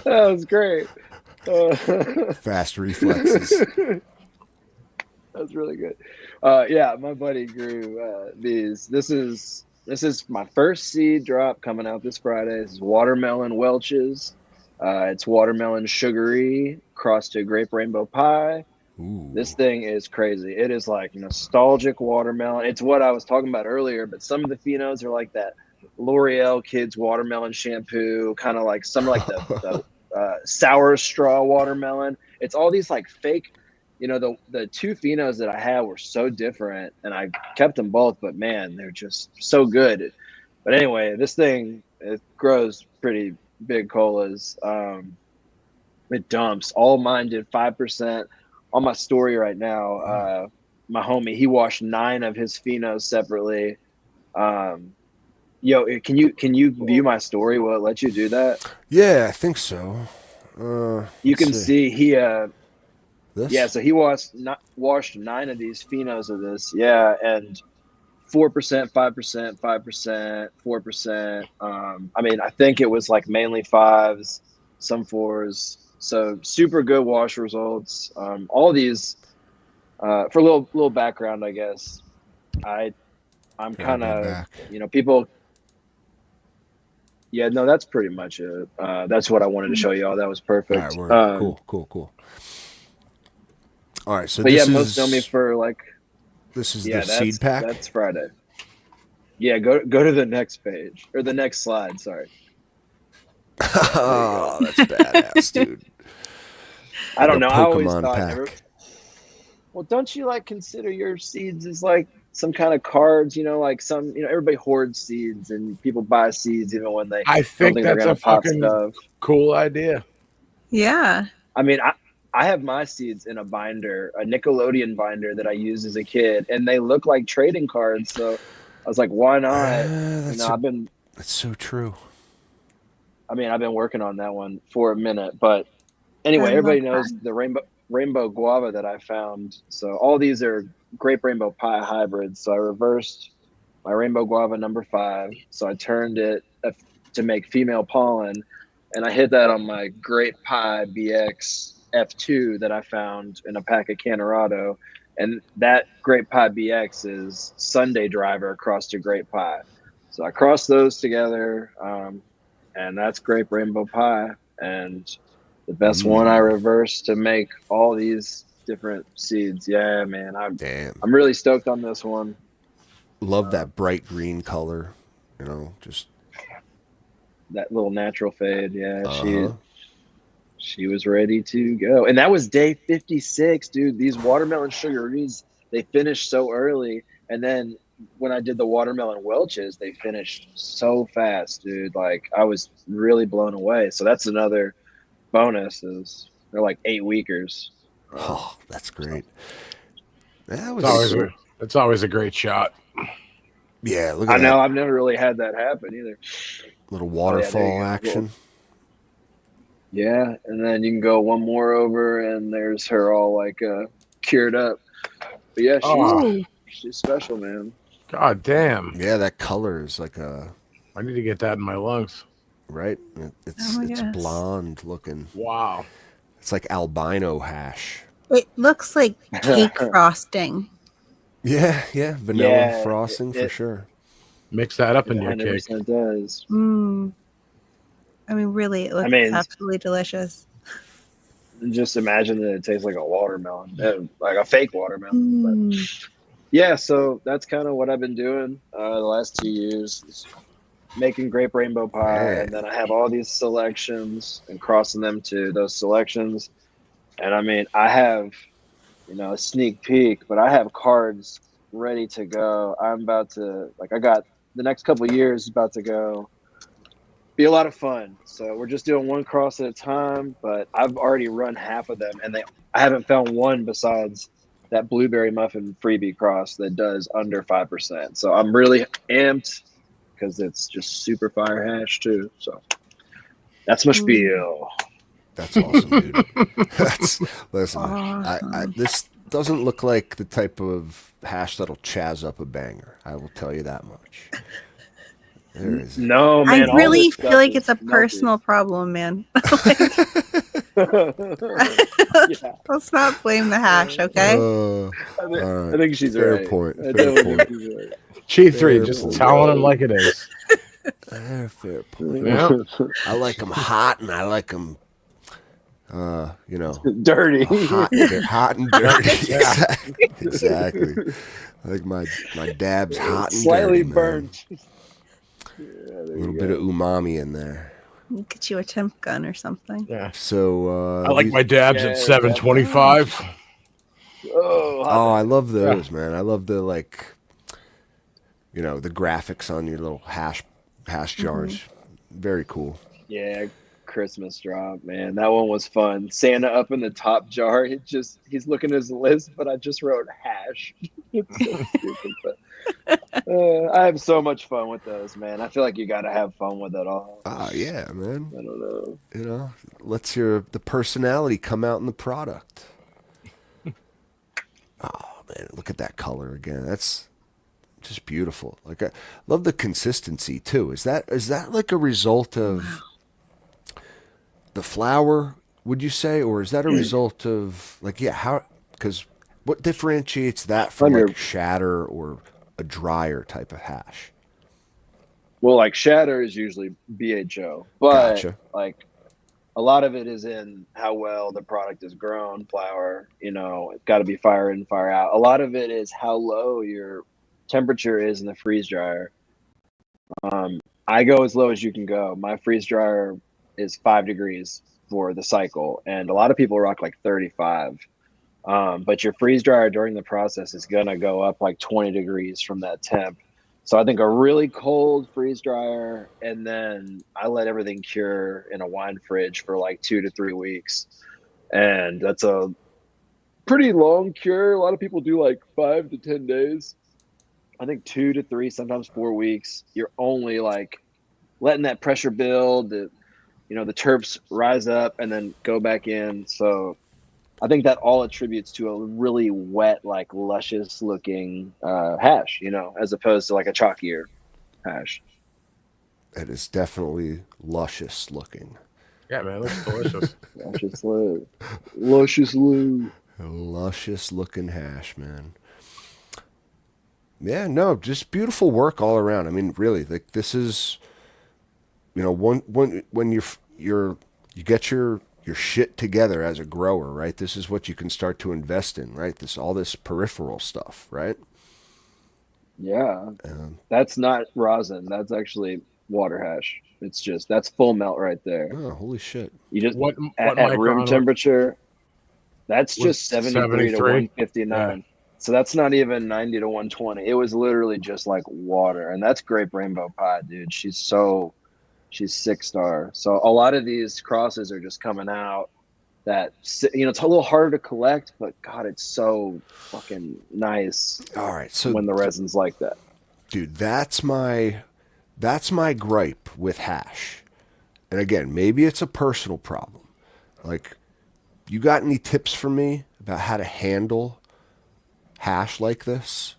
Speaker 4: That was great.
Speaker 3: Fast reflexes.
Speaker 4: That's really good. Yeah, my buddy grew these. This is my first seed drop coming out this Friday. This is watermelon Welch's. It's watermelon sugary crossed to grape rainbow pie.
Speaker 3: Ooh.
Speaker 4: This thing is crazy. It is like nostalgic watermelon. It's what I was talking about earlier, but some of the phenos are like that L'Oreal Kids watermelon shampoo, kind of like some like the sour straw watermelon. It's all these like fake, the two phenos that I had were so different, and I kept them both, but man, they're just so good. But anyway, this thing, it grows pretty big colas. It dumps. All mine did 5%. On my story right now, my homie, he washed 9 of his phenos separately. Yo, can you view my story? Will it let you do that?
Speaker 3: Yeah, I think so.
Speaker 4: You can see he
Speaker 3: this.
Speaker 4: yeah, so he washed 9 of these phenos of this. Yeah, and 4%, 5%, 5%, 4%. I mean, I think it was like mainly 5s, some 4s. So super good wash results. All these, for a little background, I guess. I'm kind of,
Speaker 3: back.
Speaker 4: people. Yeah, no, that's pretty much it. That's what I wanted to show y'all. That was
Speaker 3: All
Speaker 4: perfect.
Speaker 3: right, we're cool. All right, so
Speaker 4: But
Speaker 3: this
Speaker 4: yeah,
Speaker 3: is
Speaker 4: most know me for like.
Speaker 3: this is
Speaker 4: Yeah,
Speaker 3: the seed pack.
Speaker 4: That's Friday. Yeah, go to the next page or the next slide. Sorry.
Speaker 3: Oh, that's badass, dude.
Speaker 4: I don't
Speaker 3: The
Speaker 4: know. I always
Speaker 3: Pokemon
Speaker 4: thought.
Speaker 3: pack.
Speaker 4: Well, don't you like consider your seeds as like some kind of cards? Like some. Everybody hoards seeds and people buy seeds even when they
Speaker 1: I
Speaker 4: don't
Speaker 1: think
Speaker 4: think they're
Speaker 1: that's
Speaker 4: gonna
Speaker 1: a
Speaker 4: pop
Speaker 1: fucking
Speaker 4: stuff.
Speaker 1: cool idea.
Speaker 2: Yeah.
Speaker 4: I mean, I have my seeds in a binder, a Nickelodeon binder that I used as a kid, and they look like trading cards. So I was like, why not?
Speaker 3: That's so true.
Speaker 4: I've been working on that one for a minute, but
Speaker 2: I
Speaker 4: anyway,
Speaker 2: love
Speaker 4: everybody knows
Speaker 2: that.
Speaker 4: the rainbow guava that I found. So all these are grape rainbow pie hybrids. So I reversed my rainbow guava number 5. So I turned it to make female pollen, and I hit that on my grape pie BX F2 that I found in a pack of Canorado. And that grape pie BX is Sunday driver across to grape pie. So I crossed those together, and that's grape rainbow pie. And the best one I reversed to make all these different seeds. Yeah, man,
Speaker 3: Damn.
Speaker 4: I'm really stoked on this one.
Speaker 3: Love that bright green color. Just
Speaker 4: that little natural fade. Yeah, she was ready to go, and that was day 56, dude. These watermelon sugaries, they finished so early, and then when I did the watermelon Welch's, they finished so fast, dude. Like I was really blown away. So that's another bonus. Is they're like 8-weekers.
Speaker 3: Oh, that's great. That was
Speaker 1: It's always a great shot.
Speaker 3: Yeah, look at
Speaker 4: I
Speaker 3: that.
Speaker 4: know. I've never really had that happen either.
Speaker 3: Little waterfall action.
Speaker 4: Yeah, and then you can go one more over, and there's her all like cured up. But yeah, she's special, man.
Speaker 1: God damn.
Speaker 3: Yeah, that color is like a.
Speaker 1: I need to get that in my lungs.
Speaker 3: Right, it's blonde looking.
Speaker 1: Wow.
Speaker 3: It's like albino hash.
Speaker 2: It looks like cake frosting.
Speaker 3: Yeah, vanilla frosting for sure.
Speaker 1: Mix that up in your cake.
Speaker 4: 100% does.
Speaker 2: I mean, really, it looks absolutely delicious.
Speaker 4: Just imagine that it tastes like a watermelon, like a fake watermelon. But yeah, so that's kind of what I've been doing the last 2 years, making grape rainbow pie, and then I have all these selections and crossing them to those selections. And I mean, I have, a sneak peek, but I have cards ready to go. I'm about to, I got the next couple of years about to go. Be a lot of fun. So we're just doing one cross at a time, but I've already run half of them, and I haven't found one besides that blueberry muffin freebie cross that does under 5%. So I'm really amped because it's just super fire hash too. So that's my spiel.
Speaker 3: That's awesome, dude. Listen.
Speaker 2: Awesome.
Speaker 3: This doesn't look like the type of hash that'll chaz up a banger. I will tell you that much. There is
Speaker 4: no, man.
Speaker 2: I really feel like it's a personal problem, man.
Speaker 4: Yeah,
Speaker 2: Let's not blame the hash, okay?
Speaker 3: All
Speaker 4: I
Speaker 3: right.
Speaker 4: think she's
Speaker 3: Fair
Speaker 4: right.
Speaker 3: point.
Speaker 4: I
Speaker 3: Fair
Speaker 4: definitely
Speaker 3: point.
Speaker 4: think she's right.
Speaker 1: G3,
Speaker 3: Fair
Speaker 1: just
Speaker 3: point.
Speaker 1: telling him like it is.
Speaker 3: Fair point.
Speaker 1: Yeah.
Speaker 3: I like them hot, and I like them,
Speaker 4: Dirty.
Speaker 3: hot and dirty.
Speaker 1: Yeah.
Speaker 3: Exactly. I like my dabs hot and
Speaker 4: Slightly
Speaker 3: dirty, man.
Speaker 4: burnt. Yeah,
Speaker 3: A little bit of umami in there.
Speaker 2: Get you a temp gun or something.
Speaker 1: Yeah.
Speaker 3: So
Speaker 1: I like my dabs at 725.
Speaker 4: Oh,
Speaker 3: I love those, man. I love the the graphics on your little hash jars. Very cool.
Speaker 4: yeah, Christmas drop, man. That one was fun. Santa up in the top jar. He's looking at his list, but I just wrote hash. It's so stupid, but I have so much fun with those, man. I feel like you got to have fun with it all.
Speaker 3: Yeah, man.
Speaker 4: I don't know.
Speaker 3: Lets the personality come out in the product. Oh man, look at that color again. That's just beautiful. Like I love the consistency too. Is that like a result of the flower? Would you say, or is that a result of how? Because what differentiates that from like shatter or a drier type of hash?
Speaker 4: Well, like shatter is usually BHO, but
Speaker 3: Gotcha.
Speaker 4: like a lot of it is in how well the product is grown. Flower, it's got to be fire in, fire out. A lot of it is how low your temperature is in the freeze dryer. I go as low as you can go. My freeze dryer is 5 degrees for the cycle, and a lot of people rock like 35. But your freeze dryer during the process is gonna go up like 20 degrees from that temp. So I think a really cold freeze dryer, and then I let everything cure in a wine fridge for like 2 to 3 weeks, and that's a pretty long cure. A lot of people do like 5 to 10 days. I think 2 to 3, sometimes 4 weeks. You're only like letting that pressure build. The terps rise up and then go back in. So I think that all attributes to a really wet, like luscious looking hash, as opposed to like a chalkier hash.
Speaker 3: It is definitely luscious looking.
Speaker 1: Yeah, man, it looks delicious.
Speaker 4: Luscious Lou. Luscious Lou.
Speaker 3: A luscious looking hash, man. Yeah, no, just beautiful work all around. I mean, really, like this is, when you get your shit together as a grower, right? This is what you can start to invest in, right? All this peripheral stuff, right?
Speaker 4: Yeah, that's not rosin. That's actually water hash. That's full melt right there.
Speaker 3: Oh, holy shit!
Speaker 1: You just what
Speaker 4: at room temperature. That's just 73 to 159. Yeah. So that's not even 90 to 120. It was literally just like water, and that's grape rainbow pie, dude. She's 6-star. So a lot of these crosses are just coming out that it's a little harder to collect, but God, it's so fucking nice.
Speaker 3: All right, so
Speaker 4: when the resin's like that,
Speaker 3: dude, that's my gripe with hash. And again, maybe it's a personal problem. Like, you got any tips for me about how to handle hash like this?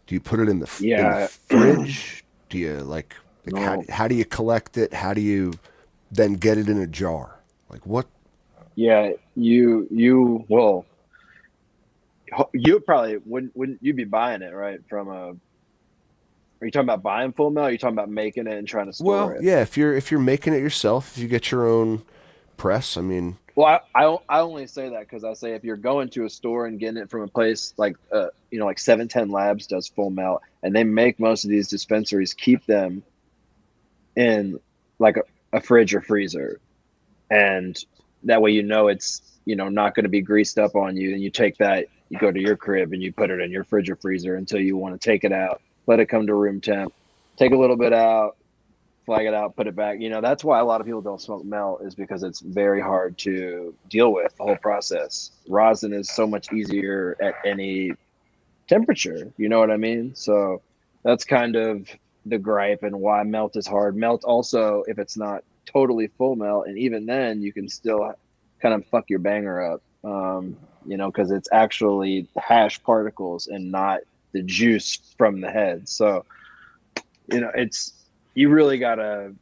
Speaker 3: Do you put it in the fridge? Do you
Speaker 4: no.
Speaker 3: how do you collect it? How do you then get it in a jar? Like what?
Speaker 4: Yeah, you probably wouldn't you be buying it right from a? Are you talking about buying full melt? Or are you talking about making it and trying to store it?
Speaker 3: Yeah, if you're making it yourself, if you get your own press, I mean.
Speaker 4: Well, I only say that because I say if you're going to a store and getting it from a place like like 710 Labs does full melt, and they make most of these dispensaries keep them in like a fridge or freezer, and that way it's not going to be greased up on you. And you take that, you go to your crib and you put it in your fridge or freezer until you want to take it out, let it come to room temp, take a little bit out, flag it out, put it back. That's why a lot of people don't smoke melt, is because it's very hard to deal with the whole process. Rosin is so much easier at any temperature, you know what I mean? So that's kind of the gripe and why melt is hard. Melt also, if it's not totally full melt, and even then you can still kind of fuck your banger up, because it's actually hash particles and not the juice from the head. So you really gotta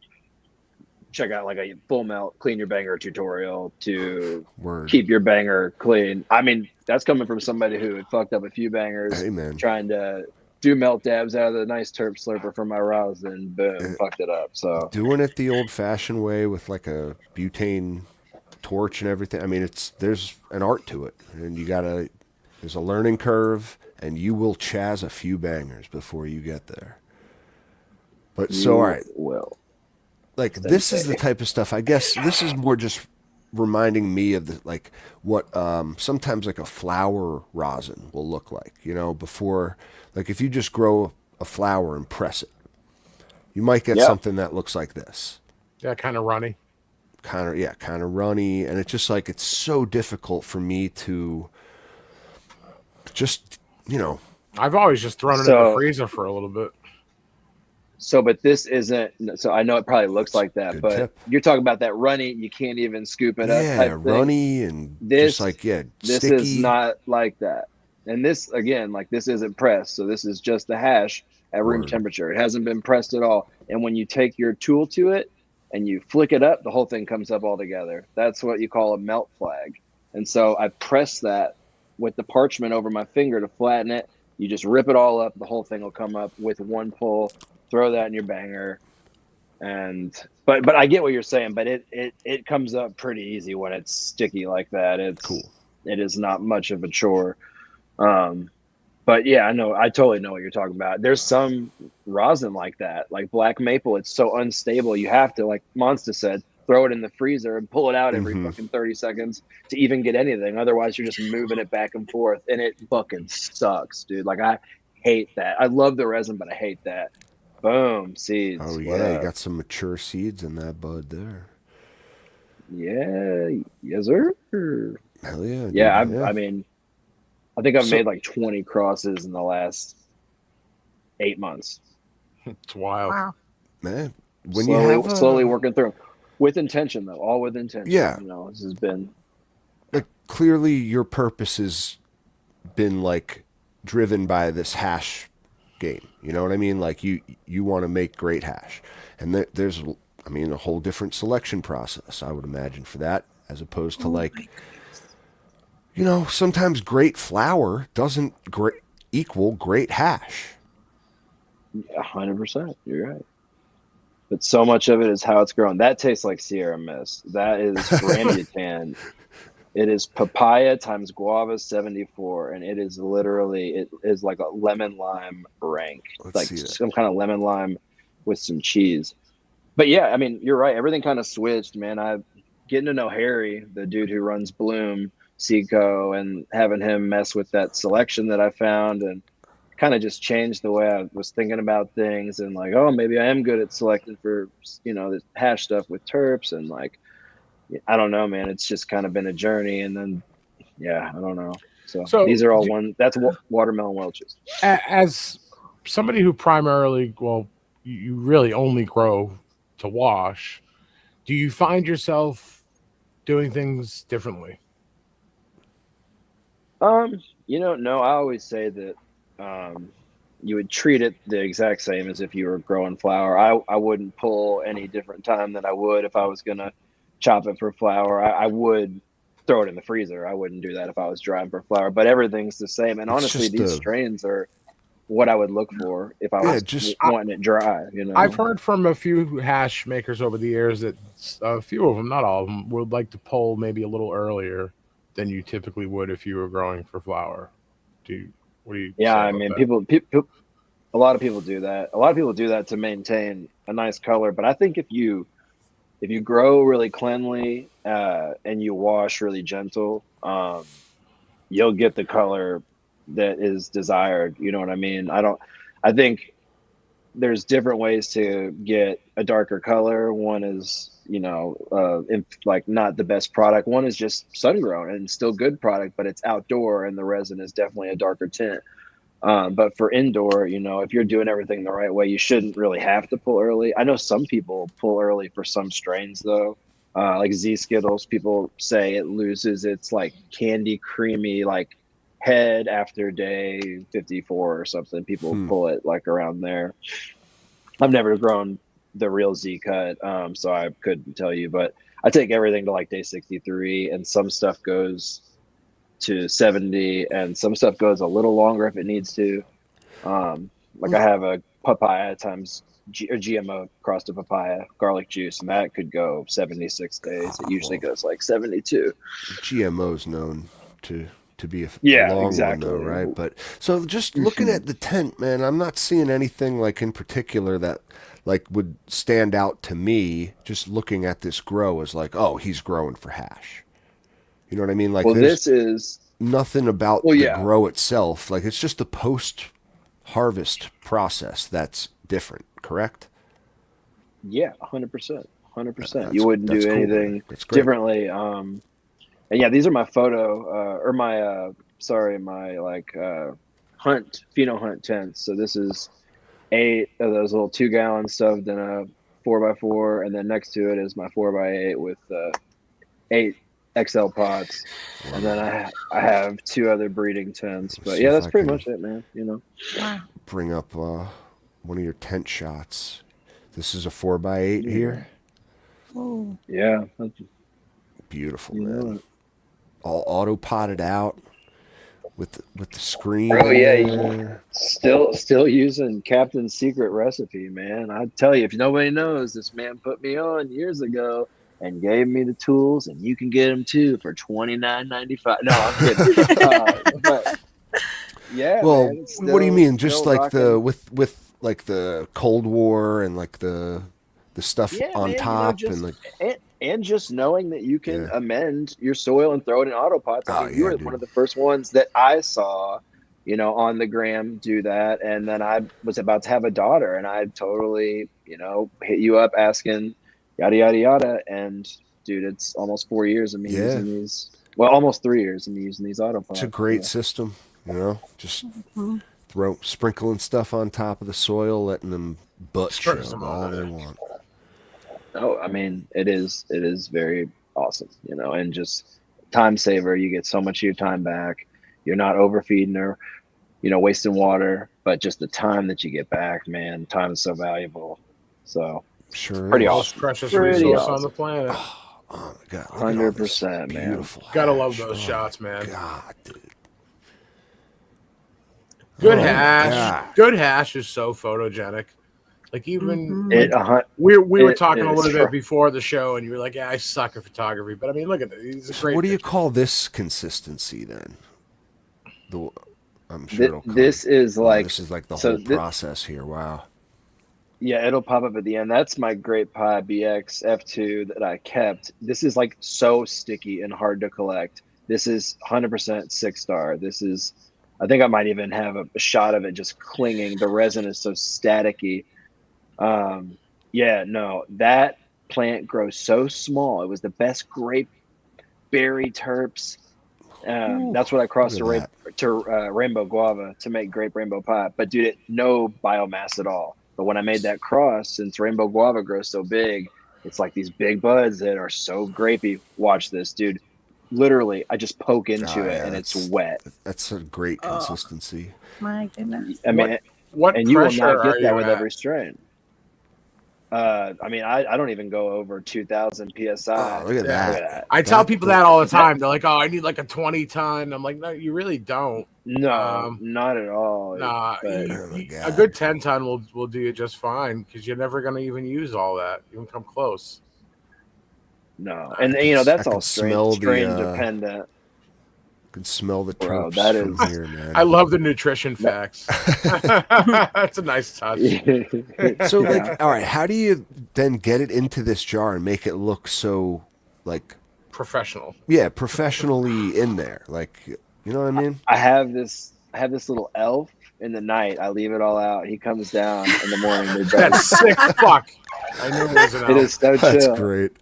Speaker 4: check out like a full melt clean your banger tutorial to
Speaker 3: Word.
Speaker 4: keep your banger clean. I mean, that's coming from somebody who had fucked up a few bangers
Speaker 3: Hey, man.
Speaker 4: trying to do melt dabs out of the nice terp slurper for my rosin, boom, fucked it up. So
Speaker 3: doing it the old-fashioned way with like a butane torch and everything. I mean, there's an art to it, and there's a learning curve, and you will chaz a few bangers before you get there. But so, all right,
Speaker 4: well,
Speaker 3: like this is the type of stuff. I guess this is more just reminding me of the like what sometimes like a flower rosin will look like. You know, before like if you just grow a flower and press it, you might get something that looks like this.
Speaker 1: Yeah, kind of runny.
Speaker 3: Kind of runny, and it's just like it's so difficult for me to just
Speaker 1: I've always just thrown it in the freezer for a little bit.
Speaker 4: So, but this isn't. So I know it probably looks like that, but
Speaker 3: tip.
Speaker 4: you're talking about that runny. You can't even scoop it up.
Speaker 3: Yeah,
Speaker 4: type
Speaker 3: runny and just like
Speaker 4: this
Speaker 3: sticky.
Speaker 4: is not like that. And this again, like this isn't pressed. So this is just the hash at room temperature. It hasn't been pressed at all. And when you take your tool to it and you flick it up, the whole thing comes up all together. That's what you call a melt flag. And so I press that with the parchment over my finger to flatten it. You just rip it all up. The whole thing will come up with one pull. Throw that in your banger. But I get what you're saying, but it comes up pretty easy when it's sticky like that. It's
Speaker 3: cool.
Speaker 4: It is not much of a chore. But yeah, I totally know what you're talking about. There's some rosin like that, like black maple. It's so unstable. You have to, like Monsta said, throw it in the freezer and pull it out every fucking 30 seconds to even get anything. Otherwise, you're just moving it back and forth, and it fucking sucks, dude. Like I hate that. I love the resin, but I hate that. Boom, seeds.
Speaker 3: Oh yeah, you got some mature seeds in that bud there.
Speaker 4: Yeah, yes sir.
Speaker 3: Hell yeah.
Speaker 4: Yeah,
Speaker 3: dude,
Speaker 4: I mean, I think I've made like 20 crosses in the last 8 months.
Speaker 1: It's wild.
Speaker 2: Wow.
Speaker 3: Man,
Speaker 4: slowly working through with intention though, all with intention.
Speaker 3: Yeah.
Speaker 4: This has been
Speaker 3: like clearly your purpose has been like driven by this hash game. You know what I mean? Like you want to make great hash, and there's a whole different selection process, I would imagine, for that, as opposed to sometimes great flour doesn't equal great hash.
Speaker 4: 100%. You're right. But so much of it is how it's grown. That tastes like Sierra Mist. That is rambutan. It is papaya times guava 74, and it is like a lemon lime rank. Like some kind of lemon lime with some cheese. But yeah, I mean, you're right. Everything kind of switched, man. I'm getting to know Harry, the dude who runs Bloom Seco, and having him mess with that selection that I found, and kind of just changed the way I was thinking about things. And like, oh, maybe I am good at selecting for, the hash stuff with terps, and like, I don't know, man. It's just kind of been a journey. And then, yeah, I don't know. So these are all that's watermelon Welch's.
Speaker 1: As somebody who primarily, you really only grow to wash, do you find yourself doing things differently?
Speaker 4: No, I always say that you would treat it the exact same as if you were growing flour. I wouldn't pull any different time than I would if I was going to chop it for flour. I would throw it in the freezer. I wouldn't do that if I was drying for flour, but everything's the same. And honestly, these strains are what I would look for if I was just wanting it dry.
Speaker 1: I've heard from a few hash makers over the years that a few of them, not all of them, would like to pull maybe a little earlier than you typically would if you were growing for flour. What do you?
Speaker 4: Yeah, I mean, people, a lot of people do that. A lot of people do that to maintain a nice color. But I think if you grow really cleanly and you wash really gentle, you'll get the color that is desired. You know what I mean? I think there's different ways to get a darker color. One is, like not the best product. One is just sun grown and still good product, but it's outdoor and the resin is definitely a darker tint. But for indoor, if you're doing everything the right way, you shouldn't really have to pull early. I know some people pull early for some strains though. Like Z Skittles, people say it loses its like candy creamy like head after day 54 or something. People pull it like around there. I've never grown the real Z cut, so I couldn't tell you. But I take everything to like day 63, and some stuff goes to 70, and some stuff goes a little longer if it needs to. Like I have a papaya times or GMO crossed to papaya garlic juice, and that could go 76 days. It usually goes like 72.
Speaker 3: GMO's known to be a
Speaker 4: Yeah,
Speaker 3: long
Speaker 4: exactly.
Speaker 3: one though, right? But so just looking at the tent, man, I'm not seeing anything like in particular that like would stand out to me. Just looking at this grow is like, oh, he's growing for hash. You know what I mean? Like,
Speaker 4: Well,
Speaker 3: there's
Speaker 4: this is
Speaker 3: nothing about
Speaker 4: Well,
Speaker 3: the
Speaker 4: yeah.
Speaker 3: grow itself. Like, it's just the post-harvest process that's different, correct?
Speaker 4: 100%. 100%.
Speaker 3: That's-
Speaker 4: You wouldn't
Speaker 3: that's
Speaker 4: do
Speaker 3: cool, man.
Speaker 4: anything
Speaker 3: That's great.
Speaker 4: differently. And yeah, these are my photo or my my like pheno hunt tents. So this is 8 of those little 2-gallon stuffed in a 4x4, and then next to it is my 4x8 with 8 XL pots, and then I have 2 other breeding tents. But
Speaker 3: see
Speaker 4: yeah,
Speaker 3: if
Speaker 4: that's
Speaker 3: I
Speaker 4: pretty
Speaker 3: can-
Speaker 4: much it, man. You know.
Speaker 2: Wow.
Speaker 3: Bring up one of your tent shots. This is a 4x8 here.
Speaker 2: Oh.
Speaker 4: Yeah.
Speaker 3: Beautiful,
Speaker 4: You know
Speaker 3: man.
Speaker 4: it.
Speaker 3: All auto potted out with the screen.
Speaker 4: Oh yeah,
Speaker 3: in
Speaker 4: you
Speaker 3: there.
Speaker 4: still using Captain's secret recipe, man. I tell you, if nobody knows, this man put me on years ago and gave me the tools, and you can get them too for $29.95. No, I'm kidding. But yeah,
Speaker 3: Well,
Speaker 4: man, it's
Speaker 3: what do you
Speaker 4: still-
Speaker 3: mean? Just
Speaker 4: still
Speaker 3: like
Speaker 4: rocking.
Speaker 3: with like the Cold War and like the stuff
Speaker 4: Yeah,
Speaker 3: on
Speaker 4: man,
Speaker 3: top
Speaker 4: just
Speaker 3: and like
Speaker 4: and just knowing that you can
Speaker 3: Yeah.
Speaker 4: amend your soil and throw it in auto pots. I
Speaker 3: Oh,
Speaker 4: mean, you
Speaker 3: yeah,
Speaker 4: were
Speaker 3: dude.
Speaker 4: one of the first ones that I saw, on the gram do that. And then I was about to have a daughter, and I totally, hit you up asking yada yada yada. And dude, it's almost 4 years of me
Speaker 3: Yeah.
Speaker 4: using these. Well, almost 3 years of me using these auto pots.
Speaker 3: it's a great
Speaker 4: so.
Speaker 3: system, just
Speaker 2: Mhm.
Speaker 3: sprinkling stuff on top of the soil, letting them butt
Speaker 1: Sprinkle
Speaker 3: chug
Speaker 1: some
Speaker 3: all
Speaker 1: on
Speaker 3: they
Speaker 1: it.
Speaker 3: want.
Speaker 4: Oh, I mean, it is very awesome, and just time saver. You get so much of your time back. You're not overfeeding or, wasting water, but just the time that you get back, man, time is so valuable. So
Speaker 3: Sure
Speaker 4: pretty
Speaker 3: is.
Speaker 1: Most
Speaker 4: awesome.
Speaker 1: precious
Speaker 4: Pretty
Speaker 1: resource on
Speaker 4: awesome.
Speaker 1: the planet.
Speaker 3: Oh my god, look at all this
Speaker 4: 100%, man.
Speaker 3: beautiful
Speaker 1: Gotta
Speaker 3: hash.
Speaker 1: love those
Speaker 3: Oh,
Speaker 1: shots, man.
Speaker 3: God, dude.
Speaker 1: Good
Speaker 3: Oh, my
Speaker 1: hash.
Speaker 3: God.
Speaker 1: Good hash is so photogenic. Like even
Speaker 2: Mhm.
Speaker 1: like, we were
Speaker 4: it
Speaker 1: talking a
Speaker 4: is
Speaker 1: little bit
Speaker 4: fr-
Speaker 1: before the show, and you were like, "Yeah, I suck at photography," but I mean, look at it. He's a
Speaker 3: So
Speaker 1: great.
Speaker 3: what do you
Speaker 1: picture.
Speaker 3: call this consistency then? I'm sure it'll come.
Speaker 4: This is
Speaker 3: Oh,
Speaker 4: like
Speaker 3: this is like the
Speaker 4: so
Speaker 3: whole
Speaker 4: thi-
Speaker 3: process here. Wow.
Speaker 4: Yeah, it'll pop up at the end. That's my Grape Pie BX F2 that I kept. This is like so sticky and hard to collect. This is 100% 6-star. This is, I think I might even have a shot of it just clinging. The resin is so staticky. Yeah, no, that plant grows so small. It was the best grape berry terps.
Speaker 3: Ooh,
Speaker 4: That's what I crossed
Speaker 3: look at
Speaker 4: to rainbow guava to make grape rainbow pie. But dude, no biomass at all. But when I made that cross, since rainbow guava grows so big, it's like these big buds that are so grapey. Watch this, dude. Literally, I just poke into it and it's wet.
Speaker 3: That's a great
Speaker 2: Oh.
Speaker 3: consistency.
Speaker 2: My goodness.
Speaker 4: I mean,
Speaker 1: What
Speaker 4: and you will
Speaker 1: pressure
Speaker 4: not
Speaker 1: are
Speaker 4: get that
Speaker 1: you
Speaker 4: with
Speaker 1: at?
Speaker 4: every strain. I mean, I don't even go over 2,000 psi.
Speaker 3: Oh, look at
Speaker 1: Yeah.
Speaker 3: that.
Speaker 1: I tell
Speaker 3: That-
Speaker 1: people that all the time. They're like, "Oh, I need like a 20-ton." I'm like, "No, you really don't.
Speaker 4: No, not at all.
Speaker 1: Nah,
Speaker 4: But
Speaker 3: Oh my
Speaker 1: a
Speaker 3: God.
Speaker 1: good 10-ton will do you just fine because you're never gonna even use all that. You can come close."
Speaker 4: no,
Speaker 3: I
Speaker 4: and
Speaker 3: can-
Speaker 4: that's
Speaker 3: I
Speaker 4: all
Speaker 3: can smell
Speaker 4: strain
Speaker 3: the,
Speaker 4: dependent.
Speaker 3: can smell the
Speaker 4: Bro,
Speaker 3: terps
Speaker 4: that
Speaker 3: from
Speaker 4: is-
Speaker 3: here, man.
Speaker 1: I love the nutrition facts. That's a nice touch.
Speaker 3: So,
Speaker 4: Yeah.
Speaker 3: like, all right, how do you then get it into this jar and make it look so, like,
Speaker 1: Professional.
Speaker 3: yeah, professionally in there? Like, you know what I mean?
Speaker 4: I have this little elf. In the night, I leave it all out. He comes down in the morning. To
Speaker 1: That sick fuck. I knew it was an
Speaker 4: It
Speaker 1: elf.
Speaker 4: is so
Speaker 3: That's
Speaker 4: chill.
Speaker 3: great.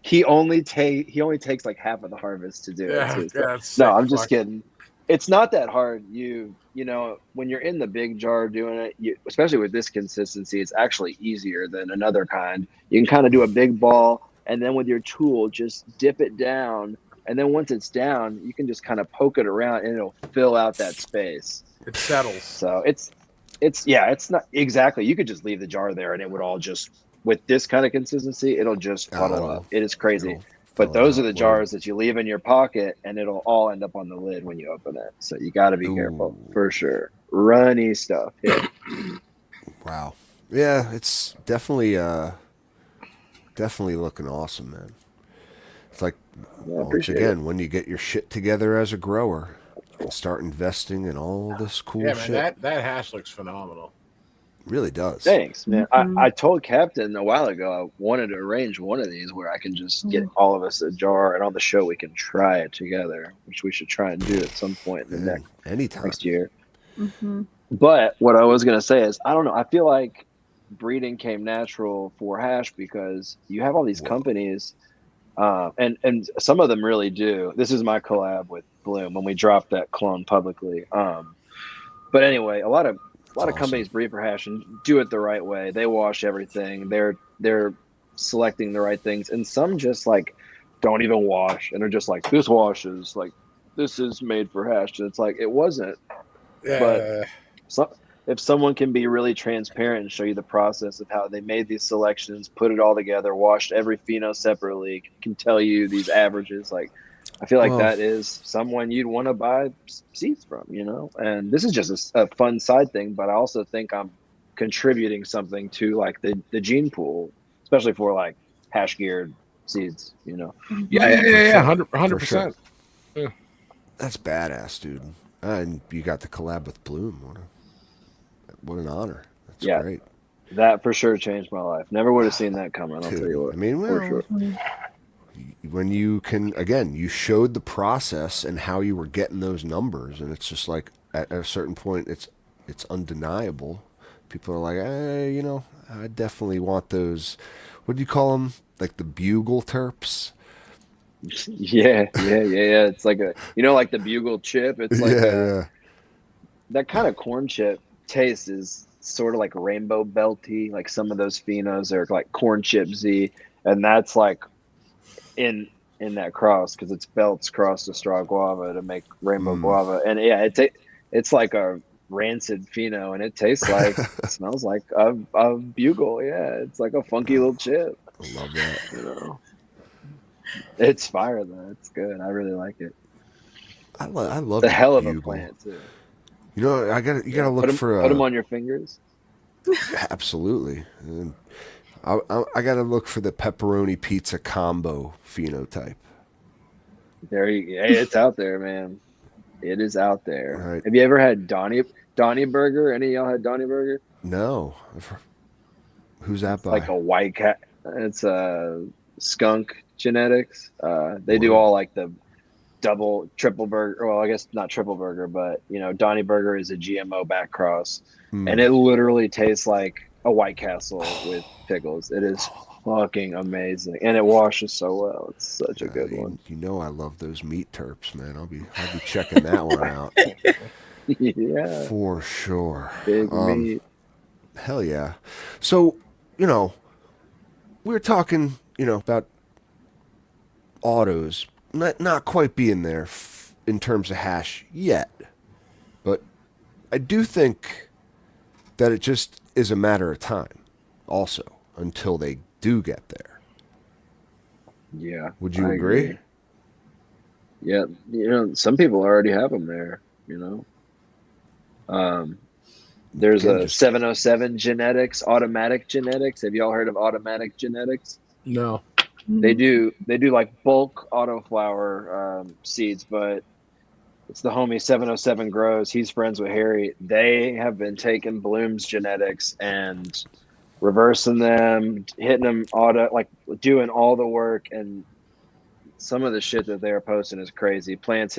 Speaker 4: He only takes like half of the harvest to do
Speaker 1: Yeah,
Speaker 4: it. Too. So-
Speaker 1: that's
Speaker 4: no,
Speaker 1: sick
Speaker 4: I'm just
Speaker 1: fuck.
Speaker 4: kidding. It's not that hard. You know, when you're in the big jar doing it, especially with this consistency, it's actually easier than another kind. You can kind of do a big ball, and then with your tool, just dip it down. And then once it's down, you can just kind of poke it around, and it'll fill out that space.
Speaker 1: It settles.
Speaker 4: So it's not exactly. You could just leave the jar there, and it would all just with this kind of consistency, it'll just funnel up. It is crazy. But those are the jars that you leave in your pocket, and it'll all end up on the lid when you open it. So you got to be careful for sure. Runny stuff. Yeah.
Speaker 3: Wow. Yeah, it's definitely looking awesome, man. It's like, once again, when you get your shit together as a grower, you can start investing in all this cool shit.
Speaker 1: Man, that hash looks phenomenal.
Speaker 3: Really does.
Speaker 4: Thanks, man. I told Captain a while ago I wanted to arrange one of these where I can just get all of us a jar, and on the show we can try it together, which we should try and do at some point in the next year. But what I was gonna say is, I don't know. I feel like breeding came natural for hash because you have all these companies, and some of them really do. This is my collab with Bloom when we dropped that clone publicly. But anyway, a lot of companies breed for hash and do it the right way. They wash everything. They're selecting the right things, and some just like don't even wash, and they're just like, this washes, like this is made for hash. And it's like, it wasn't. But if someone can be really transparent and show you the process of how they made these selections, put it all together, washed every pheno separately, can tell you these averages, like, I feel like that is someone you'd want to buy seeds from, you know? And this is just a fun side thing, but I also think I'm contributing something to like the gene pool, especially for like hash geared seeds, you know?
Speaker 1: Yeah, 100%. Yeah.
Speaker 3: That's badass, dude. And you got to collab with Bloom. What an honor. That's great.
Speaker 4: That for sure changed my life. Never would have seen that coming, I'll tell you what.
Speaker 3: I mean,
Speaker 4: for sure.
Speaker 3: When you can, again, you showed the process and how you were getting those numbers, and it's just like at a certain point, it's undeniable. People are like, you know, I definitely want those. What do you call them? Like the bugle terps.
Speaker 4: Yeah. It's like like the bugle chip. It's like that kind of corn chip taste is sort of like rainbow belty. Like some of those phenos are like corn chip Z, and that's like in that cross because it's belts crossed to straw guava to make rainbow guava, and it's like a rancid pheno, and it tastes like it smells like a bugle. Yeah, it's like a funky little chip.
Speaker 3: I love that.
Speaker 4: You know, it's fire though. It's good. I really like it.
Speaker 3: I love
Speaker 4: the hell of
Speaker 3: bugle.
Speaker 4: A plant too.
Speaker 3: You know, you gotta look for
Speaker 4: put them on your fingers.
Speaker 3: Absolutely. And I gotta look for the pepperoni pizza combo phenotype.
Speaker 4: It's out there, man. It is out there.
Speaker 3: Right.
Speaker 4: Have you ever had Donnie Burger? Any of y'all had Donnie Burger?
Speaker 3: No. Who's that by?
Speaker 4: Like a white cat. It's skunk genetics. They do all like the double, triple burger. Well, I guess not triple burger, but Donnie Burger is a GMO back cross, and it literally tastes like a White Castle with pickles. It is fucking amazing, and it washes so well. It's such a good one.
Speaker 3: You know, I love those meat terps, man. I'll be checking that one out.
Speaker 4: Yeah,
Speaker 3: for sure.
Speaker 4: Big meat.
Speaker 3: Hell yeah. So we're talking about autos not quite being there in terms of hash yet, but I do think that it just is a matter of time also until they do get there.
Speaker 4: Yeah.
Speaker 3: Would you agree?
Speaker 4: Yeah. Some people already have them there, There's a 707 genetics, automatic genetics. Have y'all heard of automatic genetics?
Speaker 1: No.
Speaker 4: They do like bulk autoflower seeds, but it's the homie 707 Grows. He's friends with Harry. They have been taking Bloom's genetics and reversing them, hitting them like doing all the work, and some of the shit that they're posting is crazy. Plants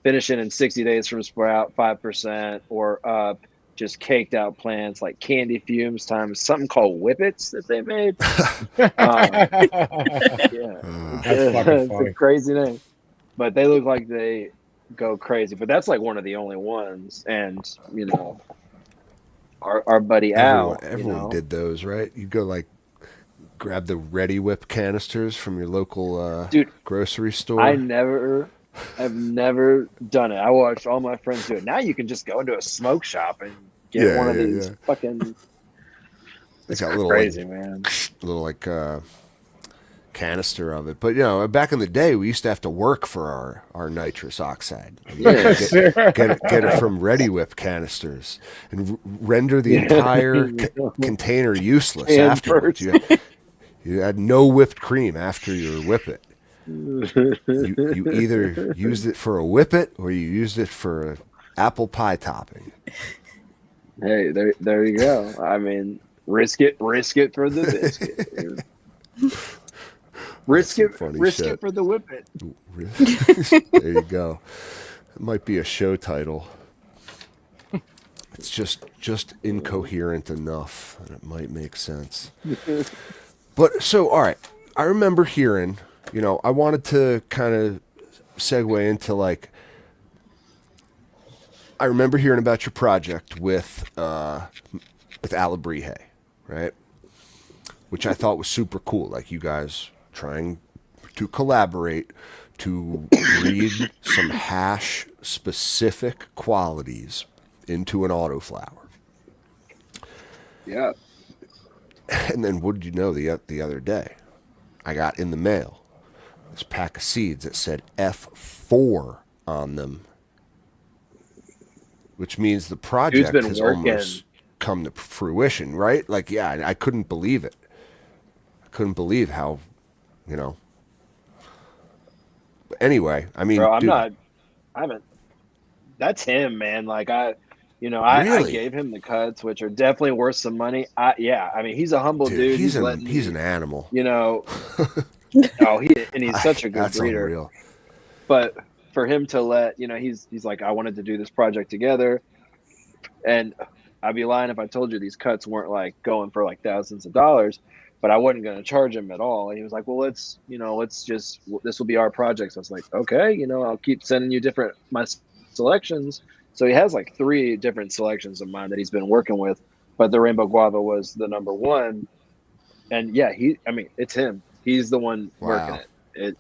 Speaker 4: finishing in 60 days from sprout, 5% or up. Just caked out plants like candy fumes times something called whippets that they made.
Speaker 1: That's fucking funny.
Speaker 4: It's a crazy name, but they look like they go crazy. But that's like one of the only ones, and our buddy Al.
Speaker 3: Everyone did those, right? You go like grab the Ready Whip canisters from your local grocery store.
Speaker 4: I've never done it. I watched all my friends do it. Now you can just go into a smoke shop and get one of these fucking
Speaker 3: They
Speaker 4: It's
Speaker 3: got little
Speaker 4: crazy,
Speaker 3: like,
Speaker 4: man.
Speaker 3: little like canister of it. But you know, back in the day, we used to have to work for our nitrous oxide. I mean,
Speaker 4: Yeah.
Speaker 3: get it from Ready Whip canisters and render the
Speaker 4: Yeah.
Speaker 3: entire container useless
Speaker 4: And
Speaker 3: afterwards.
Speaker 4: first.
Speaker 3: You had no whipped cream after you whip it. You either used it for a whippet or you used it for a apple pie topping.
Speaker 4: Hey, there you go. I mean, risk it for the biscuit. Risk
Speaker 3: Some funny
Speaker 4: it
Speaker 3: shit.
Speaker 4: for the whippet.
Speaker 3: There you go. It might be a show title. It's just incoherent enough, and it might make sense. But so, all right, I remember hearing. You know, I wanted to kind of segue into like. I remember hearing about your project with Alabrije, right? Which I thought was super cool. Like you guys trying to collaborate to breed some hash specific qualities into an autoflower.
Speaker 4: Yeah.
Speaker 3: And then what did you know the other day? I got in the mail this pack of seeds that said F4 on them, which means the project
Speaker 4: been
Speaker 3: has
Speaker 4: working.
Speaker 3: almost come to fruition, right? Like, yeah, I couldn't believe it. I couldn't believe how, you know. But anyway, I mean,
Speaker 4: Bro, I
Speaker 3: dude,
Speaker 4: haven't. That's him, man. Like I
Speaker 3: really?
Speaker 4: gave him the cuts, which are definitely worth some money. I mean, he's a humble dude.
Speaker 3: He's
Speaker 4: letting me,
Speaker 3: an animal.
Speaker 4: You know, he's such a good
Speaker 3: That's
Speaker 4: breeder.
Speaker 3: unreal.
Speaker 4: But for him to let, he's like, I wanted to do this project together, and I'd be lying if I told you these cuts weren't like going for like thousands of dollars. But I wasn't going to charge him at all. And he was like, well, let's just, this will be our project. So I was like, okay, I'll keep sending you my selections. So he has like 3 different selections of mine that he's been working with, but the Rainbow Guava was the number 1. And yeah, it's him. He's the one working it.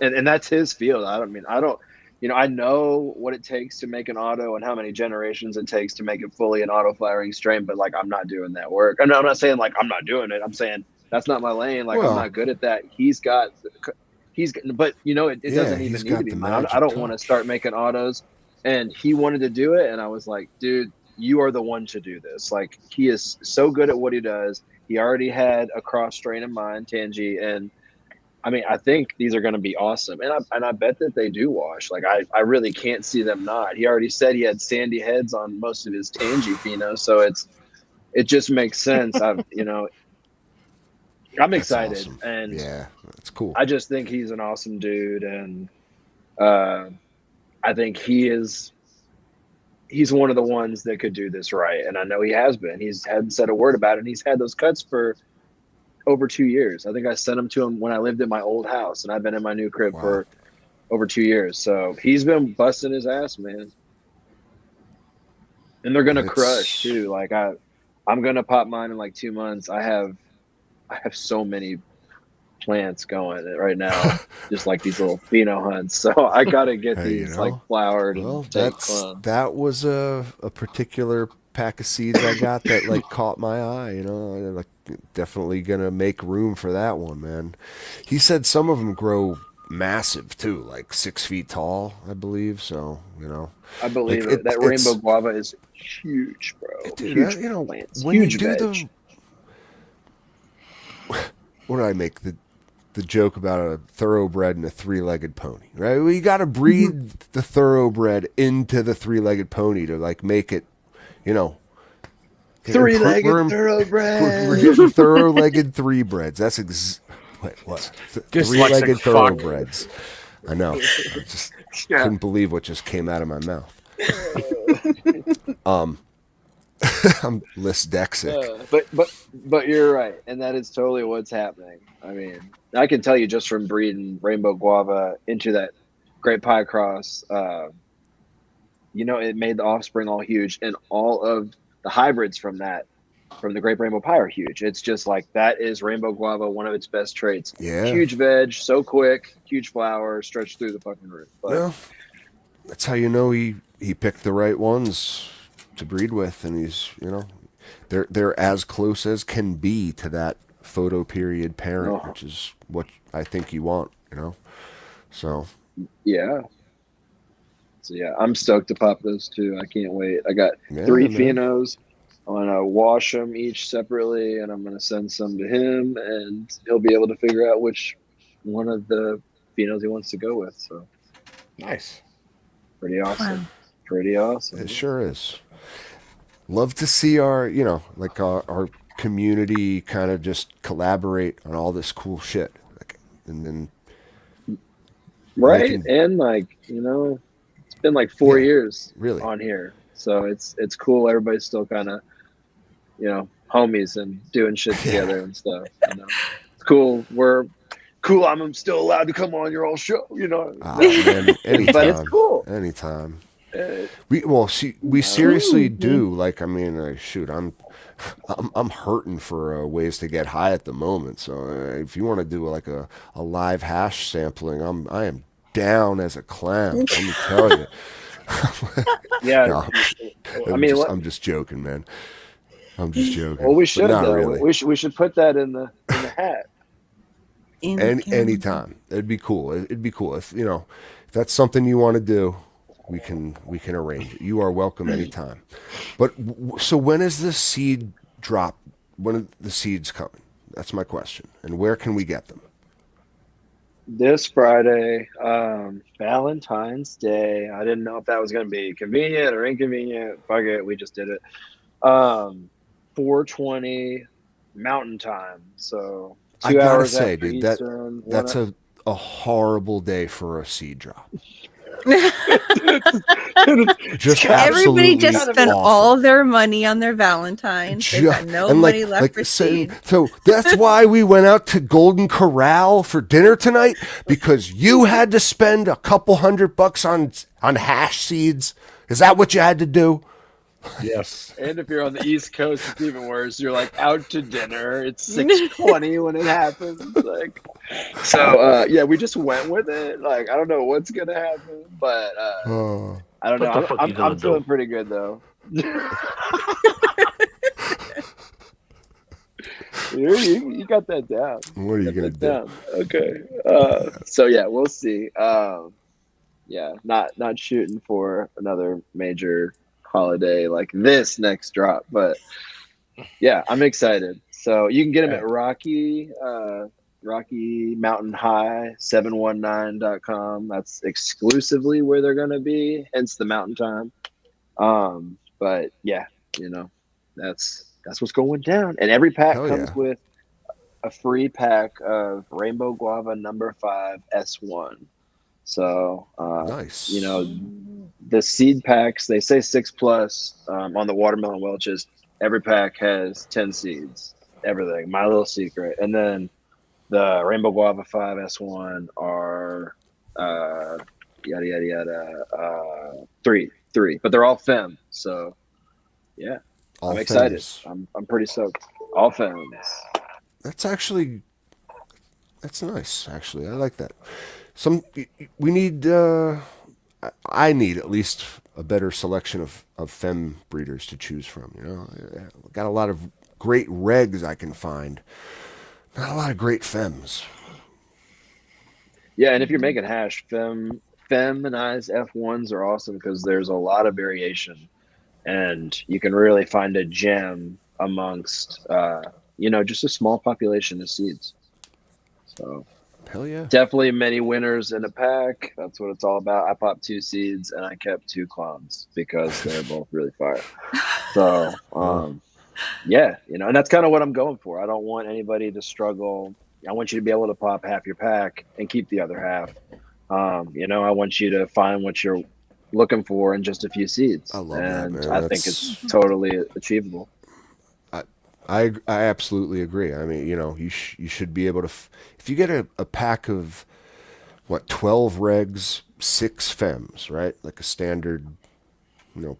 Speaker 4: And that's his field. I know what it takes to make an auto and how many generations it takes to make it fully an auto flowering strain, but like, I'm not doing that work. And I'm not saying like I'm not doing it. I'm saying that's not my lane. Like, I'm not good at that. But it doesn't even need to be mine. I don't want to start making autos. And he wanted to do it. And I was like, dude, you are the one to do this. Like, he is so good at what he does. He already had a cross strain in mind, Tangy, and I mean, I think these are going to be awesome, and I bet that they do wash. Like, I really can't see them not. He already said he had sandy heads on most of his Tangy pheno, so it just makes sense. I'm excited,
Speaker 3: awesome.
Speaker 4: And
Speaker 3: yeah, that's cool.
Speaker 4: I just think he's an awesome dude, and I think he's one of the ones that could do this right, and I know he has been. He's hadn't said a word about it, and he's had those cuts for over 2 years. I think I sent them to him when I lived in my old house, and I've been in my new crib for over 2 years. So he's been busting his ass, man. And they're gonna crush too. Like I'm gonna pop mine in like 2 months. I have so many plants going right now, just like these little pheno hunts. So I gotta get these like flowered.
Speaker 3: Well,
Speaker 4: and take fun.
Speaker 3: That was a particular pack of seeds I got that like caught my eye. Like definitely gonna make room for that one, man. He said some of them grow massive too, like 6 feet tall, I believe. So
Speaker 4: I believe like that Rainbow Guava is huge, bro.
Speaker 3: Dude,
Speaker 4: huge plants, when huge you do
Speaker 3: what did I make the joke about a thoroughbred and a 3-legged pony, right? Well, you got to breed the thoroughbred into the 3-legged pony to like make it,
Speaker 4: 3-legged thoroughbred.
Speaker 3: We're getting thoroughlegged 3-breds. That's what? 3-legged thoroughbreds. I know. I just couldn't believe what just came out of my mouth. I'm dyslexic.
Speaker 4: But you're right, and that is totally what's happening. I mean, I can tell you just from breeding Rainbow Guava into that Great Pie Cross, it made the offspring all huge, and all of the hybrids from the Great Rainbow Pie are huge. It's just like that is Rainbow Guava, one of its best traits.
Speaker 3: Yeah,
Speaker 4: huge veg, so quick, huge flower, stretched through the fucking roof. But,
Speaker 3: well, that's how he picked the right ones to breed with, and he's they're as close as can be to that photo period parent,
Speaker 4: Oh.
Speaker 3: which is what I think you want, you know. So
Speaker 4: Yeah. So yeah, I'm stoked to pop those too. I can't wait. I got
Speaker 3: yeah,
Speaker 4: 3
Speaker 3: man.
Speaker 4: phenos. I'm gonna wash them each separately, and I'm gonna send some to him, and he'll be able to figure out which one of the phenos he wants to go with. So
Speaker 1: Nice.
Speaker 4: pretty awesome.
Speaker 2: Wow.
Speaker 4: Pretty awesome.
Speaker 3: It sure is. Love to see our, you know, like our community kind of just collaborate on all this cool shit, like, and then
Speaker 4: Right?
Speaker 3: making,
Speaker 4: And like, it's been like 4
Speaker 3: yeah,
Speaker 4: years
Speaker 3: really,
Speaker 4: on here. So it's cool. Everybody's still kind of, homies and doing shit
Speaker 3: yeah.
Speaker 4: together and stuff. It's cool. We're cool. I'm still allowed to come on your old show.
Speaker 3: Ah, man,
Speaker 4: But it's
Speaker 3: anytime,
Speaker 4: cool.
Speaker 3: anytime.
Speaker 4: Uh,
Speaker 3: We seriously
Speaker 2: Ooh.
Speaker 3: do. Like, I mean, shoot, I'm hurting for ways to get high at the moment. So if you want to do like a live hash sampling, I am down as a clam. Let me tell you.
Speaker 4: yeah.
Speaker 3: No,
Speaker 4: I mean,
Speaker 3: I'm just joking, man. I'm just joking,
Speaker 4: well, we
Speaker 3: but
Speaker 4: should
Speaker 3: not
Speaker 4: though.
Speaker 3: really.
Speaker 4: We should put that in the hat.
Speaker 2: In the calendar.
Speaker 3: Anytime, it'd be cool. It'd be cool if if that's something you want to do. We can arrange it. You are welcome anytime. But so when is the seed drop? When are the seeds coming? That's my question. And where can we get them?
Speaker 4: This Friday, Valentine's Day. I didn't know if that was going to be convenient or inconvenient. Fuck it, we just did it. 4:20 Mountain Time. So
Speaker 3: I
Speaker 4: 2
Speaker 3: gotta
Speaker 4: hours
Speaker 3: say,
Speaker 4: after
Speaker 3: dude,
Speaker 4: Eastern.
Speaker 3: that's a horrible day for a seed drop. Just
Speaker 2: Everybody
Speaker 3: absolutely
Speaker 2: just spent
Speaker 3: awful.
Speaker 2: all their money on their Valentines. They've got no
Speaker 3: and
Speaker 2: money left for
Speaker 3: saying,
Speaker 2: seed.
Speaker 3: so that's why we went out to Golden Corral for dinner tonight, because you had to spend a couple $100 on hash seeds. Is that what you had to do?
Speaker 1: Yes.
Speaker 4: And if you're on the East Coast, it's even worse. You're like out to dinner. It's 6:20 when it happens. Like, so yeah, we just went with it. Like, I don't know what's gonna happen, but I don't
Speaker 6: What the
Speaker 4: know.
Speaker 6: fuck you gonna
Speaker 4: I'm feeling
Speaker 6: do?
Speaker 4: pretty good though. You got that down.
Speaker 3: What are you
Speaker 4: Got
Speaker 3: gonna
Speaker 4: that
Speaker 3: do?
Speaker 4: down. Okay. So yeah, we'll see. Yeah, not shooting for another major holiday like this next drop, but yeah, I'm excited. So you can get them at Rocky Mountain High 719.com. That's exclusively where they're gonna be, hence the mountain time. But yeah, that's what's going down. And every pack
Speaker 3: Hell
Speaker 4: comes
Speaker 3: yeah.
Speaker 4: with a free pack of Rainbow Guava number 5 S1. So
Speaker 3: Nice.
Speaker 4: the seed packs, they say 6+ on the watermelon Welch's. Every pack has 10 seeds. Everything. My little secret. And then the Rainbow Guava 5 S1 are yada yada yada three. But they're all fem. So yeah.
Speaker 3: All
Speaker 4: I'm excited.
Speaker 3: things.
Speaker 4: I'm pretty stoked. All fems.
Speaker 3: That's nice. Actually, I like that. We need. I need at least a better selection of fem breeders to choose from. Got a lot of great regs I can find. Not a lot of great fems.
Speaker 4: Yeah, and if you're making hash, feminized F1s are awesome because there's a lot of variation, and you can really find a gem amongst just a small population of seeds. So
Speaker 3: Hell yeah.
Speaker 4: definitely many winners in a pack. That's what it's all about. I popped 2 seeds and I kept 2 clones because they're both really fire. So yeah, and that's kind of what I'm going for. I don't want anybody to struggle. I want you to be able to pop half your pack and keep the other half. I want you to find what you're looking for in just a few seeds.
Speaker 3: I love that, man.
Speaker 4: I think it's totally achievable.
Speaker 3: I absolutely agree. I mean, you should be able to, if you get a pack of 12 regs, 6 fems, right? Like a standard,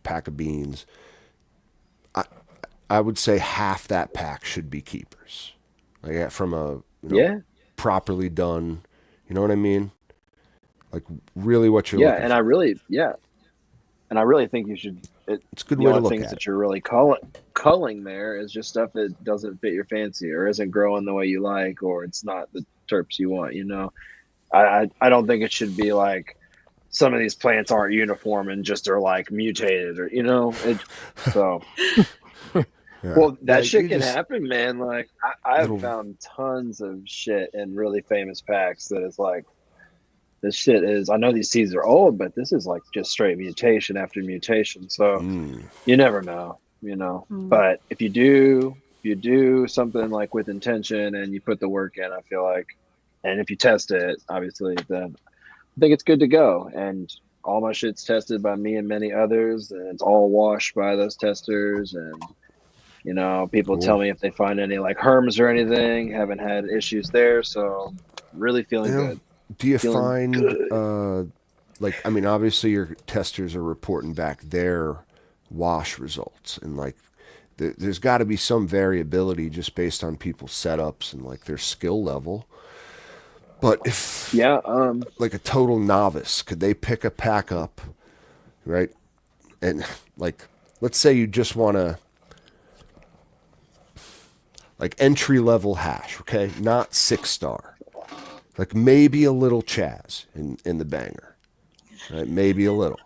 Speaker 3: pack of beans. I would say half that pack should be keepers. Like from a properly done, you know what I mean? Like really what you're looking
Speaker 4: and
Speaker 3: for.
Speaker 4: I really think you should
Speaker 3: It's a good
Speaker 4: the
Speaker 3: way to
Speaker 4: only
Speaker 3: look
Speaker 4: things
Speaker 3: at it.
Speaker 4: that you're really culling there is just stuff that doesn't fit your fancy or isn't growing the way you like, or it's not the terps you want. I don't think it should be like some of these plants aren't uniform and just are like mutated or so.
Speaker 3: Yeah.
Speaker 4: Well,
Speaker 3: Yeah,
Speaker 4: that shit
Speaker 3: you
Speaker 4: can
Speaker 3: just
Speaker 4: happen, man. Like I've
Speaker 3: little
Speaker 4: found tons of shit in really famous packs that is like this shit is. I know these seeds are old, but this is like just straight mutation after mutation. So you never know.
Speaker 2: Mm.
Speaker 4: But if you do something like with intention and you put the work in, I feel like, and if you test it, obviously, then I think it's good to go. And all my shit's tested by me and many others, and it's all washed by those testers. And people tell
Speaker 3: cool.
Speaker 4: me if they find any like herms or anything, haven't had issues there. So really feeling
Speaker 3: Yeah.
Speaker 4: good.
Speaker 3: Do you
Speaker 4: Feeling
Speaker 3: find
Speaker 4: good.
Speaker 3: like, I mean, obviously your testers are reporting back their wash results, and like there's got to be some variability just based on people's setups and like their skill level. But if
Speaker 4: Yeah.
Speaker 3: like a total novice, could they pick a pack up, right? And like, let's say you just want to like entry level hash, okay? Not 6-star. Like maybe a little Chaz in the banger, right? Maybe a little,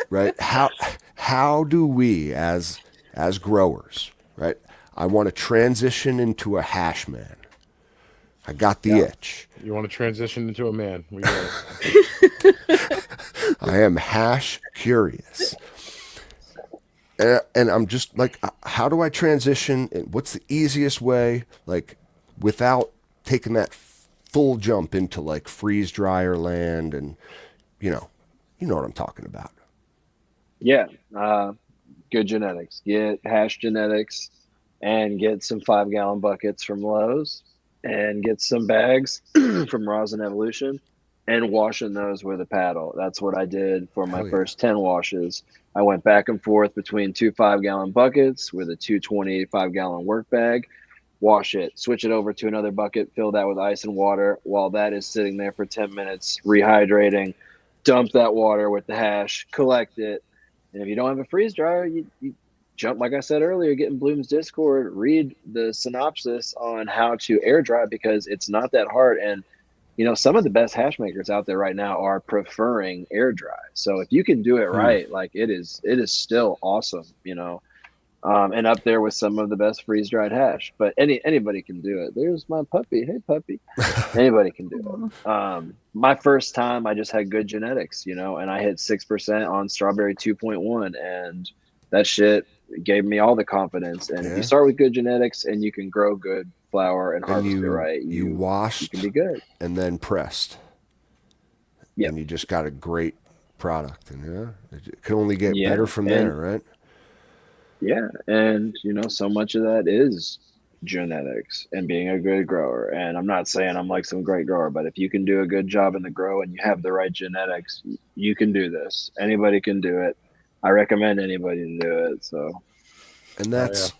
Speaker 3: right? How do we as growers, right? I want to transition into a hash man. I got the
Speaker 4: Yeah.
Speaker 3: itch.
Speaker 1: You want to transition into a man? We get it.
Speaker 3: I am hash curious. And I'm just like, how do I transition? And what's the easiest way, like, without taking that full jump into like freeze dryer land? And you know what I'm talking about.
Speaker 4: Yeah. Good genetics. Get hash genetics and get some 5-gallon buckets from Lowe's and get some bags from Rosin Evolution and washing those with a paddle. That's what I did for my
Speaker 3: Hell yeah.
Speaker 4: first 10 washes. I went back and forth between 2 5-gallon buckets with a 220 5-gallon work bag. Wash it, switch it over to another bucket, fill that with ice and water. While that is sitting there for 10 minutes, rehydrating, dump that water with the hash, collect it. And if you don't have a freeze dryer, you jump, like I said earlier, get in Bloom's Discord, read the synopsis on how to air dry, because it's not that hard. And some of the best hash makers out there right now are preferring air dry. So if you can do it right, like it is still awesome, and up there with some of the best freeze dried hash. But anybody can do it. There's my puppy. Hey, puppy. Anybody can do it. My first time, I just had good genetics, and I hit 6% on strawberry 2.1, and that shit gave me all the confidence. And if you start with good genetics and you can grow good flower and harvest it right,
Speaker 3: you washed,
Speaker 4: you can be good.
Speaker 3: and then pressed.
Speaker 4: Yeah.
Speaker 3: And you just got a great product, and it can only get better from there, right?
Speaker 4: Yeah, and so much of that is genetics and being a good grower. And I'm not saying I'm like some great grower, but if you can do a good job in the grow and you have the right genetics, you can do this. Anybody can do it. I recommend anybody to do it. So,
Speaker 3: and that's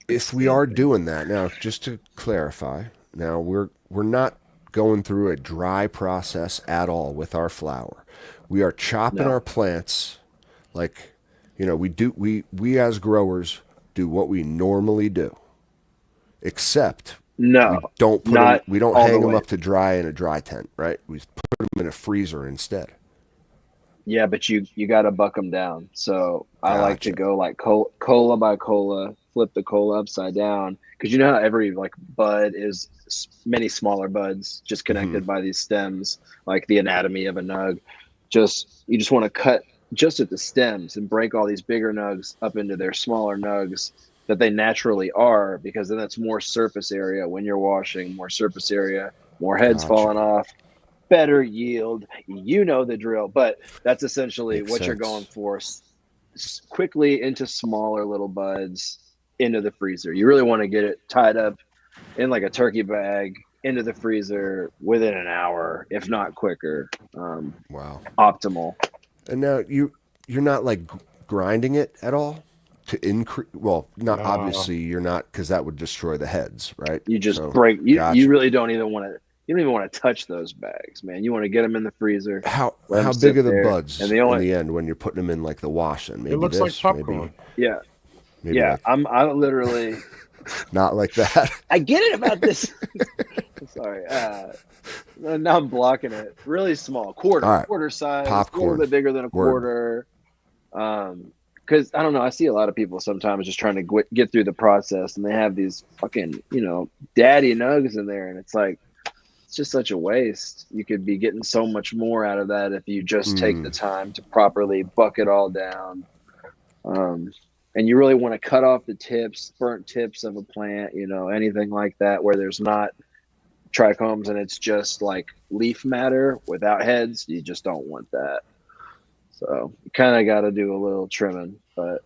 Speaker 3: if we are doing that now. Just to clarify, now we're not going through a dry process at all with our flower. We are chopping our plants like. We as growers do what we normally do, except we don't hang them up to dry in a dry tent, right? We put them in a freezer instead.
Speaker 4: Yeah, but you got to buck them down. So I like to go like cola by cola, flip the cola upside down, because you know how every like bud is many smaller buds just connected by these stems, like the anatomy of a nug. You just want to cut just at the stems and break all these bigger nugs up into their smaller nugs that they naturally are, because then that's more surface area when you're washing, more surface area, more heads falling off, better yield. You know the drill, but that's essentially what you're going for. Quickly into smaller little buds into the freezer. You really want to get it tied up in like a turkey bag into the freezer within an hour, if not quicker.
Speaker 3: Wow.
Speaker 4: Optimal.
Speaker 3: And now you're not like grinding it at all to increase. Well, not obviously you're not, because that would destroy the heads, right?
Speaker 4: You just break. You really don't even want to. You don't even want to touch those bags, man. You want to get them in the freezer.
Speaker 3: How
Speaker 4: let 'em
Speaker 3: how
Speaker 4: sit
Speaker 3: big are the
Speaker 4: there,
Speaker 3: buds
Speaker 4: and the
Speaker 3: in
Speaker 4: only
Speaker 3: the end when you're putting them in like the wash? And maybe
Speaker 1: It looks like
Speaker 3: this,
Speaker 1: popcorn.
Speaker 4: yeah
Speaker 3: maybe
Speaker 4: yeah.
Speaker 3: like
Speaker 4: I literally
Speaker 3: not like that.
Speaker 4: I get it about this. Sorry. Now I'm blocking it. Really small,
Speaker 3: All right,
Speaker 4: quarter size, a little
Speaker 3: popcorn.
Speaker 4: bit bigger than a
Speaker 3: Word.
Speaker 4: quarter. Because I don't know, I see a lot of people sometimes just trying to get through the process, and they have these fucking, daddy nugs in there, and it's like it's just such a waste. You could be getting so much more out of that if you just take the time to properly buck it all down. And you really want to cut off the tips, burnt tips of a plant, anything like that where there's not trichomes and it's just like leaf matter without heads. You just don't want that. So you kind of got to do a little trimming, but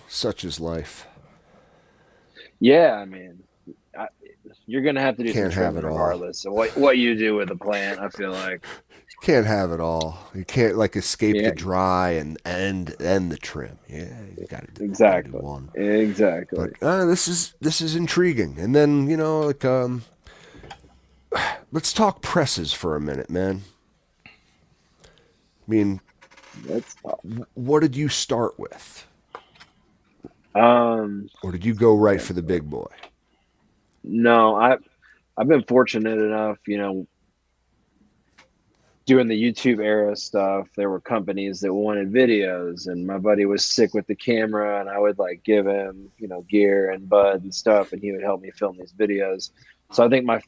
Speaker 3: Such is life.
Speaker 4: yeah, I mean, you're gonna have to do
Speaker 3: Can't
Speaker 4: some
Speaker 3: have
Speaker 4: trimming
Speaker 3: it all.
Speaker 4: regardless of what you do with the plant. I feel like
Speaker 3: Can't have it all. You can't like escape the dry and the trim. Yeah, you got to do
Speaker 4: exactly
Speaker 3: one.
Speaker 4: exactly.
Speaker 3: But this is intriguing. And then let's talk presses for a minute, man. I mean, what did you start with? Or did you go right for the big boy?
Speaker 4: No, I've been fortunate enough, doing the YouTube era stuff. There were companies that wanted videos, and my buddy was sick with the camera, and I would like give him, gear and bud and stuff, and he would help me film these videos. So I think I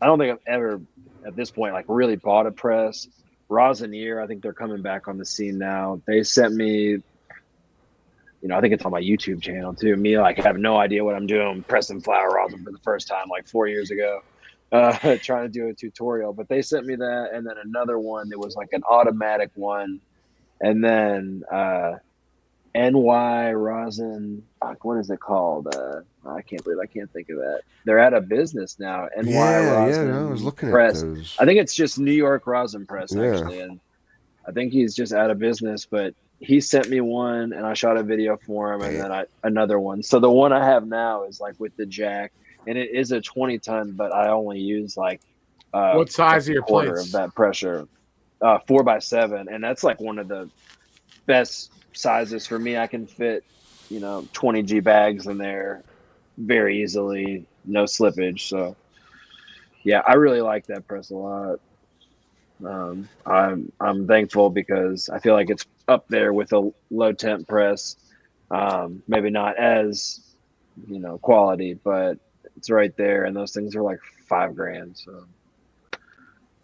Speaker 4: don't think I've ever at this point like really bought a press. Rosin, I think they're coming back on the scene now. They sent me, I think it's on my YouTube channel too. Me, like, I have no idea what I'm doing, pressing flower rosin for the first time like 4 years ago, trying to do a tutorial. But they sent me that, and then another one that was like an automatic one, and then NY rosin. Fuck, what is it called? I can't believe I can't think of that. They're out of business now. NY rosin.
Speaker 3: Yeah. I was looking
Speaker 4: press.
Speaker 3: at those.
Speaker 4: I think it's just New York rosin press
Speaker 3: Yeah.
Speaker 4: actually, and I think he's just out of business, but he sent me one and I shot a video for him, and then another one. So the one I have now is like with the jack, and it is a 20-ton, but I only use like
Speaker 1: what size are your
Speaker 4: quarter
Speaker 1: plates?
Speaker 4: of that pressure, 4x7, and that's like one of the best sizes for me. I can fit 20G bags in there very easily, no slippage. So yeah, I really like that press a lot. I'm thankful because I feel like it's up there with a low temp press. Maybe not as quality, but it's right there. And those things are like $5,000. So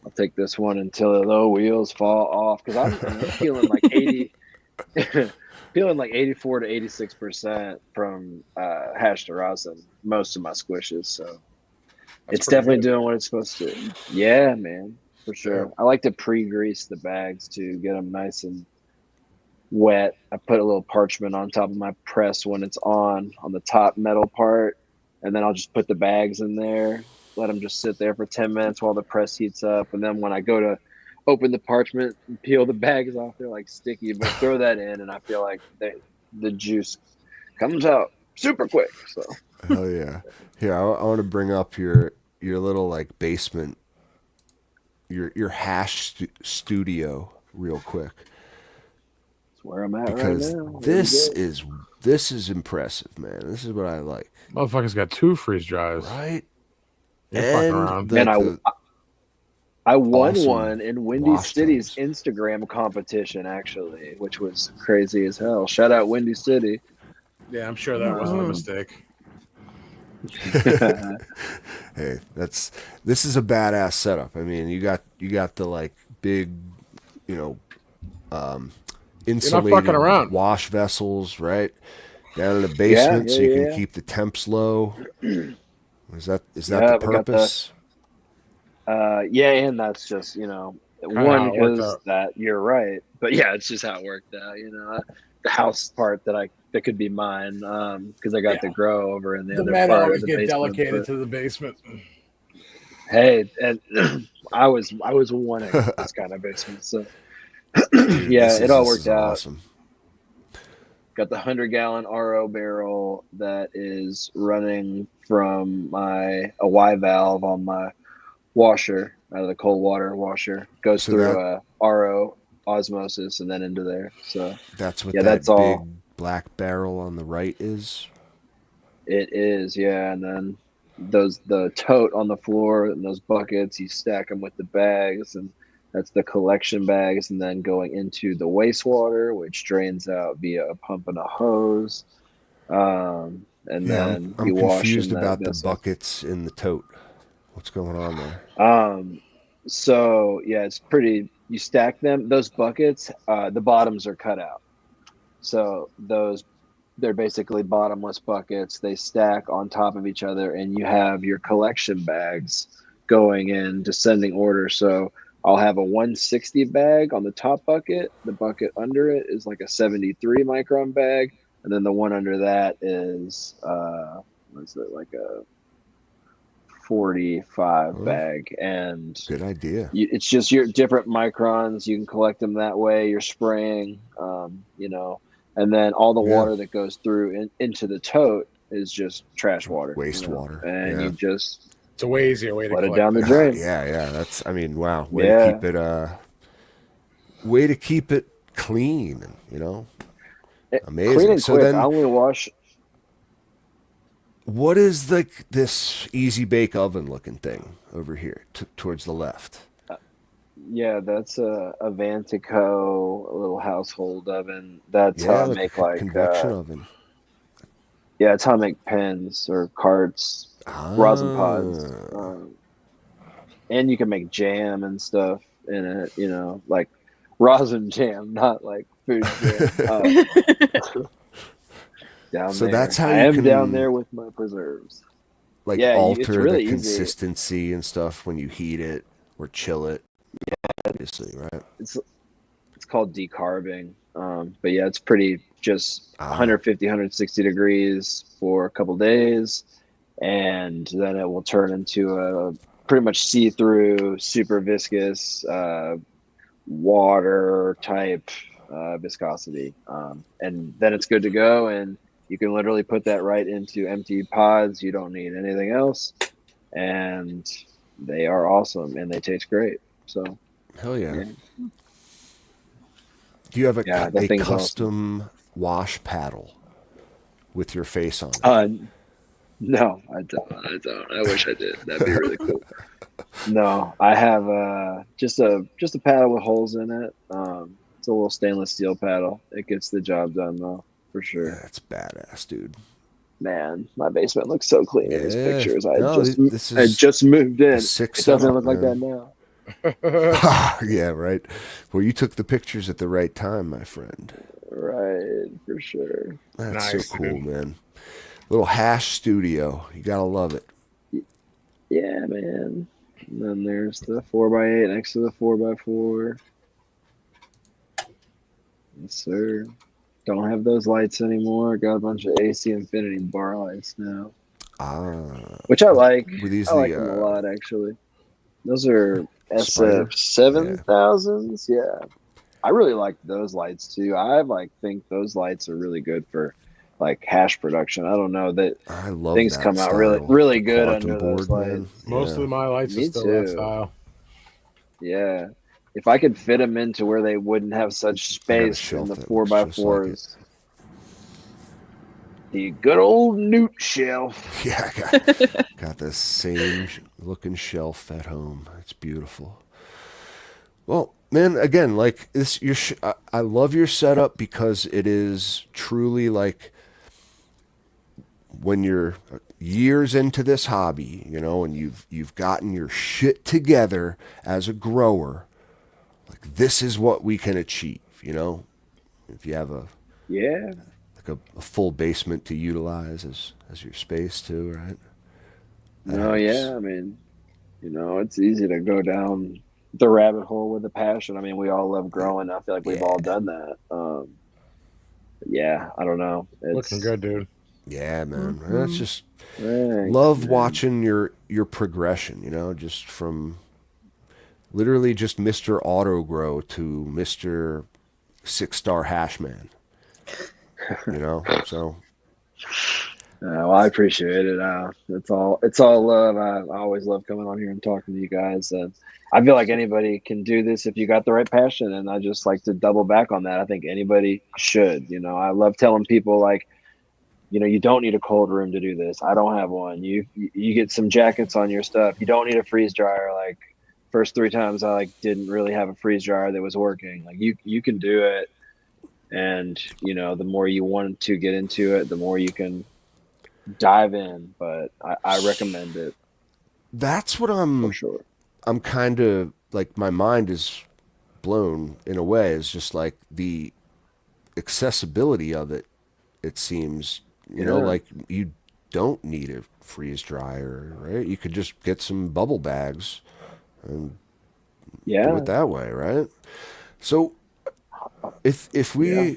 Speaker 4: I'll take this one until the wheels fall off, because I'm feeling like 84 to 86% from hash to rosin most of my squishes. So it's definitely doing what it's supposed to. Yeah, man. For sure. Yeah. I like to pre-grease the bags to get them nice and wet. I put a little parchment on top of my press when it's on the top metal part, and then I'll just put the bags in there, let them just sit there for 10 minutes while the press heats up, and then when I go to open the parchment and peel the bags off, they're like sticky, but throw that in and I feel like the juice comes out super quick. So
Speaker 3: hell yeah. Here, I want to bring up your little like basement, your hash studio real quick.
Speaker 4: That's where I'm at
Speaker 3: because
Speaker 4: right now.
Speaker 3: this is impressive, man. This is what I like.
Speaker 1: Motherfucker's got 2 freeze dryers.
Speaker 3: Right?
Speaker 1: You're fucking around.
Speaker 4: And I won
Speaker 3: awesome
Speaker 4: one in Windy City's Instagram competition, actually, which was crazy as hell. Shout out Windy City.
Speaker 1: Yeah, I'm sure that wasn't a mistake.
Speaker 3: Hey, this is a badass setup. I mean, you got the like big, insulated wash vessels, right? Down in the basement, so you can keep the temps low. Is that the purpose?
Speaker 4: And that's just one, because that you're right, but yeah, it's just how it worked out. The house part that could be mine, because I got to grow over in the other
Speaker 1: men
Speaker 4: part
Speaker 1: always
Speaker 4: of the
Speaker 1: get
Speaker 4: basement,
Speaker 1: delegated to the basement.
Speaker 4: Hey, and I was wanting this kind of basement, so yeah, it all worked out.
Speaker 3: Awesome.
Speaker 4: got the 100-gallon RO barrel that is running from a Y valve on my washer, out of the cold water washer, goes
Speaker 3: So
Speaker 4: through
Speaker 3: that-
Speaker 4: a RO osmosis and then into there. So
Speaker 3: That's what
Speaker 4: yeah,
Speaker 3: that
Speaker 4: that's
Speaker 3: big
Speaker 4: all
Speaker 3: black barrel on the right is.
Speaker 4: it is. Yeah, and then the tote on the floor and those buckets, you stack them with the bags, and that's the collection bags, and then going into the wastewater, which drains out via a pump and a hose. And
Speaker 3: Yeah,
Speaker 4: then
Speaker 3: I'm
Speaker 4: you wash
Speaker 3: confused
Speaker 4: in that
Speaker 3: about the
Speaker 4: vessel.
Speaker 3: buckets in the tote. What's going on there?
Speaker 4: So yeah, it's pretty. You stack them. Those buckets, the bottoms are cut out. So they're basically bottomless buckets. They stack on top of each other, and you have your collection bags going in descending order. So I'll have a 160 bag on the top bucket. The bucket under it is like a 73 micron bag, and then the one under that is what's it, like a 45 bag. And
Speaker 3: Good idea.
Speaker 4: it's just your different microns. You can collect them that way. You're spraying, and then all the water that goes through into the tote is just trash water,
Speaker 3: Wastewater.
Speaker 4: And you just
Speaker 1: It's a way easier way to
Speaker 4: let it
Speaker 1: collect
Speaker 4: down the
Speaker 1: that.
Speaker 4: drain.
Speaker 3: Yeah. That's. I mean, wow. Way
Speaker 4: Yeah.
Speaker 3: to keep it. Way to keep it clean. Amazing.
Speaker 4: Clean and
Speaker 3: So
Speaker 4: quick.
Speaker 3: then,
Speaker 4: I only wash.
Speaker 3: what is this easy bake oven looking thing over here towards the left?
Speaker 4: Yeah, that's a Vantico, a little household oven. That's how I make like
Speaker 3: convection oven.
Speaker 4: Yeah, it's how I make pens or carts, rosin pods, and you can make jam and stuff in it. Like rosin jam, not like food jam. Down
Speaker 3: So
Speaker 4: there,
Speaker 3: that's how
Speaker 4: I
Speaker 3: you
Speaker 4: am
Speaker 3: can
Speaker 4: down there with my preserves.
Speaker 3: like
Speaker 4: Yeah, it's
Speaker 3: alter
Speaker 4: really
Speaker 3: the
Speaker 4: easy.
Speaker 3: consistency and stuff when you heat it or chill it. Yeah, obviously, right?
Speaker 4: It's called decarbing. But yeah, it's pretty just 150, 160 degrees for a couple days, and then it will turn into a pretty much see-through, super viscous water type viscosity, and then it's good to go. And you can literally put that right into empty pods. You don't need anything else, and they are awesome and they taste great. So
Speaker 3: hell yeah. Do you have a custom wash paddle with your face on it?
Speaker 4: No, I don't. I wish I did. That'd be really cool. No, I have just a paddle with holes in it. It's a little stainless steel paddle. It gets the job done though, for sure.
Speaker 3: That's badass, dude.
Speaker 4: Man, my basement looks so clean in these pictures. I
Speaker 3: is
Speaker 4: just moved in.
Speaker 3: It
Speaker 4: doesn't look like that now.
Speaker 3: Yeah, right. Well, you took the pictures at the right time, my friend.
Speaker 4: Right, for sure.
Speaker 3: That's so cool, man. Little hash studio. You gotta love it.
Speaker 4: Yeah, man. And then there's the 4x8 next to the 4x4. Yes, sir. Don't have those lights anymore. Got a bunch of AC Infinity bar lights now. Which I like. I like them a lot, actually. Those are SF7000s. Yeah. I really like those lights, too. I think those lights are really good for like hash production. I don't know that
Speaker 3: I love
Speaker 4: things
Speaker 3: that
Speaker 4: come out
Speaker 3: style.
Speaker 4: really good under those lights.
Speaker 3: Man.
Speaker 1: Most of my lights are still that style.
Speaker 4: Yeah. If I could fit them into where they wouldn't have such space in the 4x4s. The good old Newt shelf.
Speaker 3: Yeah, I got the same looking shelf at home. It's beautiful. Well, man, again, like this, I love your setup because it is truly like when you're years into this hobby, and you've gotten your shit together as a grower. Like this is what we can achieve, if you have a full basement to utilize as your space too, right?
Speaker 4: Yeah, I mean, it's easy to go down the rabbit hole with a passion. I mean, we all love growing. I feel like we've all done that. Yeah, I don't know. It's
Speaker 1: looking good, dude.
Speaker 3: Yeah, man. That's just love watching your progression, just from literally just Mr. Autogrow to Mr. 6-star hash man. So
Speaker 4: Well, I appreciate it. It's all love. I always love coming on here and talking to you guys, and I feel like anybody can do this if you got the right passion. And I just like to double back on that. I think anybody should. I love telling people like, you don't need a cold room to do this. I don't have one. You get some jackets on your stuff. You don't need a freeze dryer. Like first 3 times, I like didn't really have a freeze dryer that was working. Like you can do it, and the more you want to get into it, the more you can dive in, but I recommend it
Speaker 3: that's what
Speaker 4: for sure.
Speaker 3: I'm kind of like, my mind is blown in a way. Is just like the accessibility of it. It seems,
Speaker 4: Yeah,
Speaker 3: like you don't need a freeze dryer, right? You could just get some bubble bags and do it
Speaker 4: yeah,
Speaker 3: that way, right? So if
Speaker 4: yeah.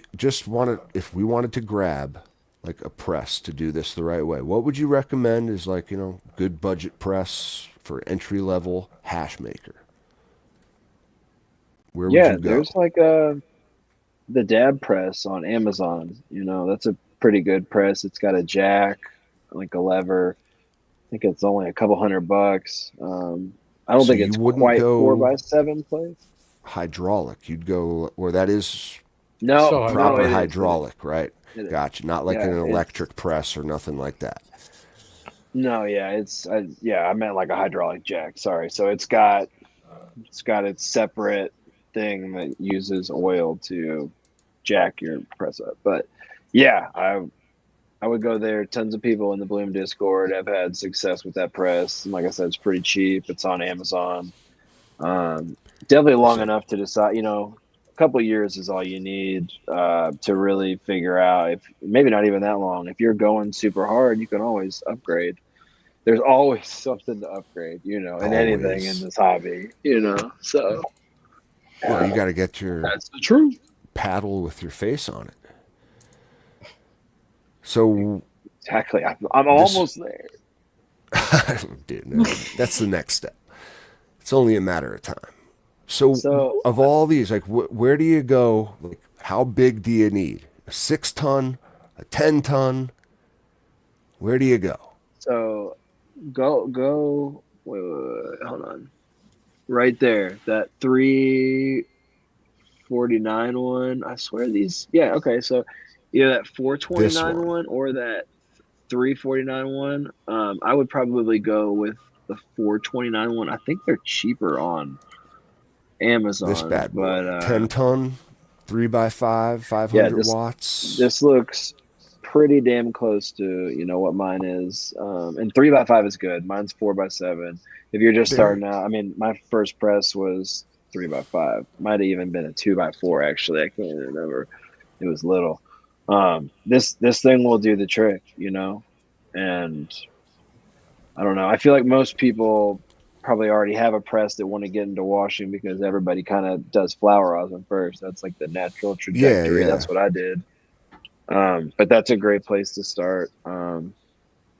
Speaker 3: if we wanted to grab like a press to do this the right way, what would you recommend is like, good budget press for entry level hash maker? Where would
Speaker 4: Yeah,
Speaker 3: you
Speaker 4: there's
Speaker 3: go?
Speaker 4: like the dab press on Amazon. That's a pretty good press. It's got a jack, like a lever. I think it's only a couple $100. I don't
Speaker 3: So
Speaker 4: think
Speaker 3: you
Speaker 4: it's
Speaker 3: wouldn't
Speaker 4: quite four
Speaker 3: go
Speaker 4: by seven plates.
Speaker 3: hydraulic. You'd go where that is
Speaker 4: No,
Speaker 1: Still
Speaker 4: no,
Speaker 3: proper
Speaker 4: it
Speaker 1: hydraulic.
Speaker 4: is. It is.
Speaker 3: hydraulic, right?
Speaker 4: It is.
Speaker 3: Gotcha. Not like
Speaker 4: Yeah,
Speaker 3: an
Speaker 4: it's
Speaker 3: electric press or nothing like that.
Speaker 4: no, yeah, yeah, I meant like a hydraulic jack. Sorry. So it's got its separate thing that uses oil to jack your press up. But yeah, I would go there. Tons of people in the Bloom Discord have had success with that press. And like I said, it's pretty cheap. It's on Amazon. Um, Definitely long
Speaker 3: So
Speaker 4: enough to decide. A couple of years is all you need to really figure out. If maybe not even that long. If you're going super hard, you can always upgrade. There's always something to upgrade. In anything in
Speaker 3: always,
Speaker 4: this hobby. So
Speaker 3: you got to get your
Speaker 4: that's the truth.
Speaker 3: paddle with your face on it. So
Speaker 4: Exactly. I'm
Speaker 3: this,
Speaker 4: almost there.
Speaker 3: dude, no, that's the next step. It's only a matter of time. So
Speaker 4: So
Speaker 3: of all these, like, where do you go? Like, how big do you need? A 6 ton, a 10 ton? Where do you go?
Speaker 4: so go. Wait, hold on. Right there, that 349 one. I swear these. Yeah. Okay. So either that
Speaker 3: This
Speaker 4: 429
Speaker 3: one,
Speaker 4: one or that 349 one. I would probably go with the 429 one. I think they're cheaper on
Speaker 3: this
Speaker 4: Amazon,
Speaker 3: bad boy,
Speaker 4: but
Speaker 3: 10 ton, 3x5,
Speaker 4: yeah,
Speaker 3: 500
Speaker 4: this
Speaker 3: watts.
Speaker 4: this looks pretty damn close to what mine is. And 3x5 is good. Mine's 4x7. If you're just
Speaker 3: There,
Speaker 4: starting out, I mean, my first press was 3x5. Might have even been a 2x4 actually. I can't remember. It was little. This thing will do the trick, and I don't know. I feel like most people probably already have a press that want to get into washing because everybody kind of does flower rosin first. That's like the natural
Speaker 3: yeah,
Speaker 4: trajectory.
Speaker 3: yeah.
Speaker 4: That's what I did. But that's a great place to start.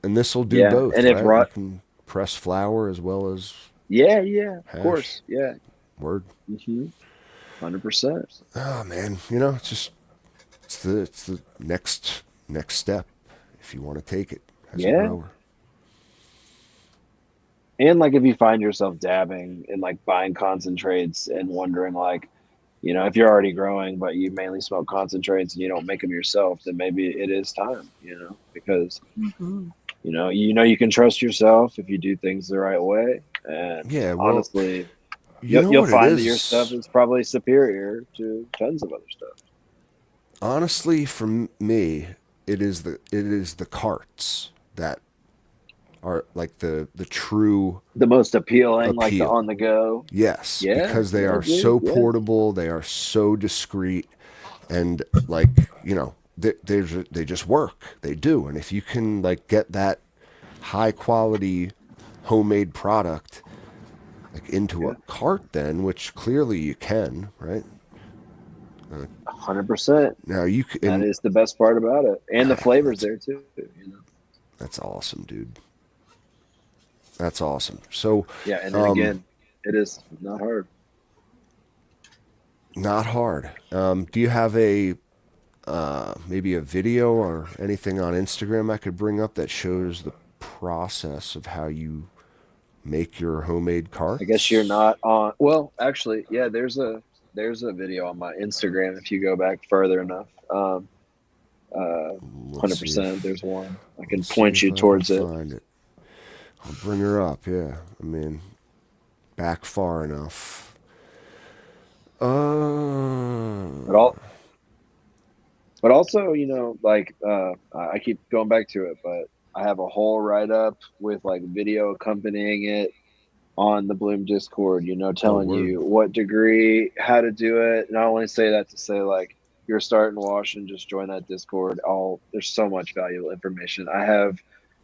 Speaker 3: And this will do
Speaker 4: Yeah,
Speaker 3: both,
Speaker 4: and if
Speaker 3: right? You
Speaker 4: rot,
Speaker 3: can press flour as well as
Speaker 4: yeah, of
Speaker 3: hash.
Speaker 4: course, yeah,
Speaker 3: Word.
Speaker 4: 100%.
Speaker 3: Oh man, it's just it's the next step if you want to take it as a
Speaker 4: Yeah,
Speaker 3: grower.
Speaker 4: and like if you find yourself dabbing and like buying concentrates and wondering like, if you're already growing but you mainly smoke concentrates and you don't make them yourself, then maybe it is time, because
Speaker 2: Mhm.
Speaker 4: you can trust yourself if you do things the right way, and
Speaker 3: Yeah, well,
Speaker 4: honestly,
Speaker 3: you know
Speaker 4: you'll
Speaker 3: what it
Speaker 4: find that your stuff
Speaker 3: is.
Speaker 4: is probably superior to tons of other stuff.
Speaker 3: Honestly, for me, it is the carts that are like the true
Speaker 4: The most appealing, like the on
Speaker 3: appeal.
Speaker 4: the go.
Speaker 3: Yes,
Speaker 4: Yeah,
Speaker 3: because they
Speaker 4: yeah,
Speaker 3: are
Speaker 4: dude.
Speaker 3: so
Speaker 4: Yeah,
Speaker 3: portable, they are so discreet, and like, they just work. They do, and if you can like get that high quality homemade product like into
Speaker 4: yeah,
Speaker 3: a cart, then, which clearly you can, right?
Speaker 4: 100%.
Speaker 3: Now you
Speaker 4: That
Speaker 3: can.
Speaker 4: is the best part about it, and the flavors
Speaker 3: That's
Speaker 4: there too.
Speaker 3: that's awesome, dude. That's awesome. So,
Speaker 4: Yeah, and then again, it is not hard.
Speaker 3: not hard. Do you have maybe a video or anything on Instagram I could bring up that shows the process of how you make your homemade carts?
Speaker 4: I guess you're not on. Well, actually, yeah. There's a video on my Instagram if you go back further enough.
Speaker 3: Let's see
Speaker 4: 100%.
Speaker 3: if,
Speaker 4: There's one. I can
Speaker 3: let's see
Speaker 4: point
Speaker 3: if
Speaker 4: you
Speaker 3: I can
Speaker 4: towards it.
Speaker 3: find it. I'll bring her up. Yeah, I mean, back far enough.
Speaker 4: But also, like I keep going back to it, but I have a whole write up with like video accompanying it on the Bloom Discord, telling
Speaker 3: word.
Speaker 4: you what degree, how to do it. And I only say that to say like you're starting washing, just join that Discord. There's so much valuable information. I have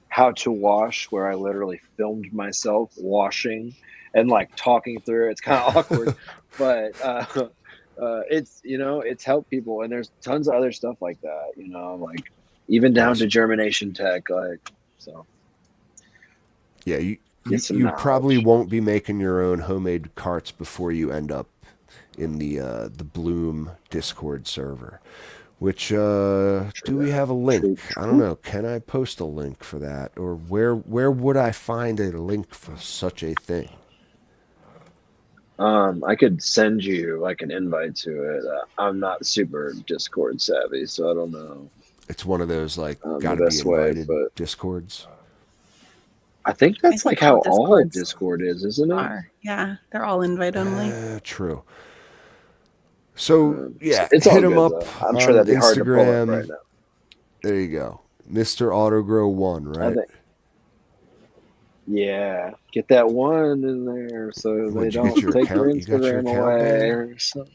Speaker 4: how to wash where I literally filmed myself washing and like talking through it. It's kind of awkward, but it's helped people, and there's tons of other stuff like that, like even down to germination tech, like so.
Speaker 3: Yeah, you
Speaker 4: knowledge.
Speaker 3: probably won't be making your own homemade carts before you end up in the Bloom Discord server. Which do we have a link?
Speaker 4: True.
Speaker 3: I don't know. Can I post a link for that, or where would I find a link for such a thing?
Speaker 4: I could send you like an invite to it. I'm not super Discord savvy, so I don't know.
Speaker 3: It's one of those like gotta
Speaker 4: the
Speaker 3: be
Speaker 4: best way,
Speaker 3: invited
Speaker 4: but
Speaker 3: Discords.
Speaker 4: I think that's like how all
Speaker 2: Discords
Speaker 4: Discord is, isn't it?
Speaker 2: Yeah, they're all invite only.
Speaker 3: True. So yeah,
Speaker 4: it's
Speaker 3: hit
Speaker 4: all
Speaker 3: him
Speaker 4: good,
Speaker 3: up.
Speaker 4: though. I'm sure that'd be
Speaker 3: Instagram.
Speaker 4: hard to pull up right now.
Speaker 3: There you go, Mr. Autogrow 1, right?
Speaker 4: Yeah, get that one in there so they don't take your Instagram away or something.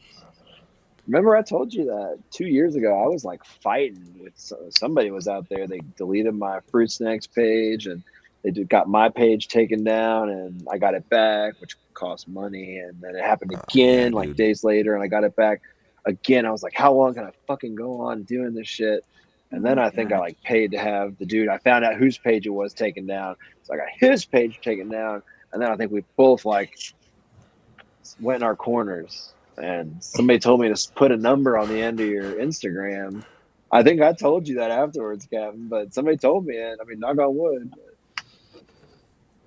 Speaker 4: Remember, I told you that 2 years ago. I was like fighting with somebody was out there. They deleted my fruit snacks page, and they got my page taken down, and I got it back, which cost money. And then it happened again, like days later, and I got it back again. I was like, how long can I fucking go on doing this shit? And then I think I like paid to have the dude. I found out whose page it was taken down, so I got his page taken down. And then I think we both like went in our corners. And somebody told me to put a number on the end of your Instagram. I think I told you that afterwards, Captain. But somebody told me it. I mean, knock on wood.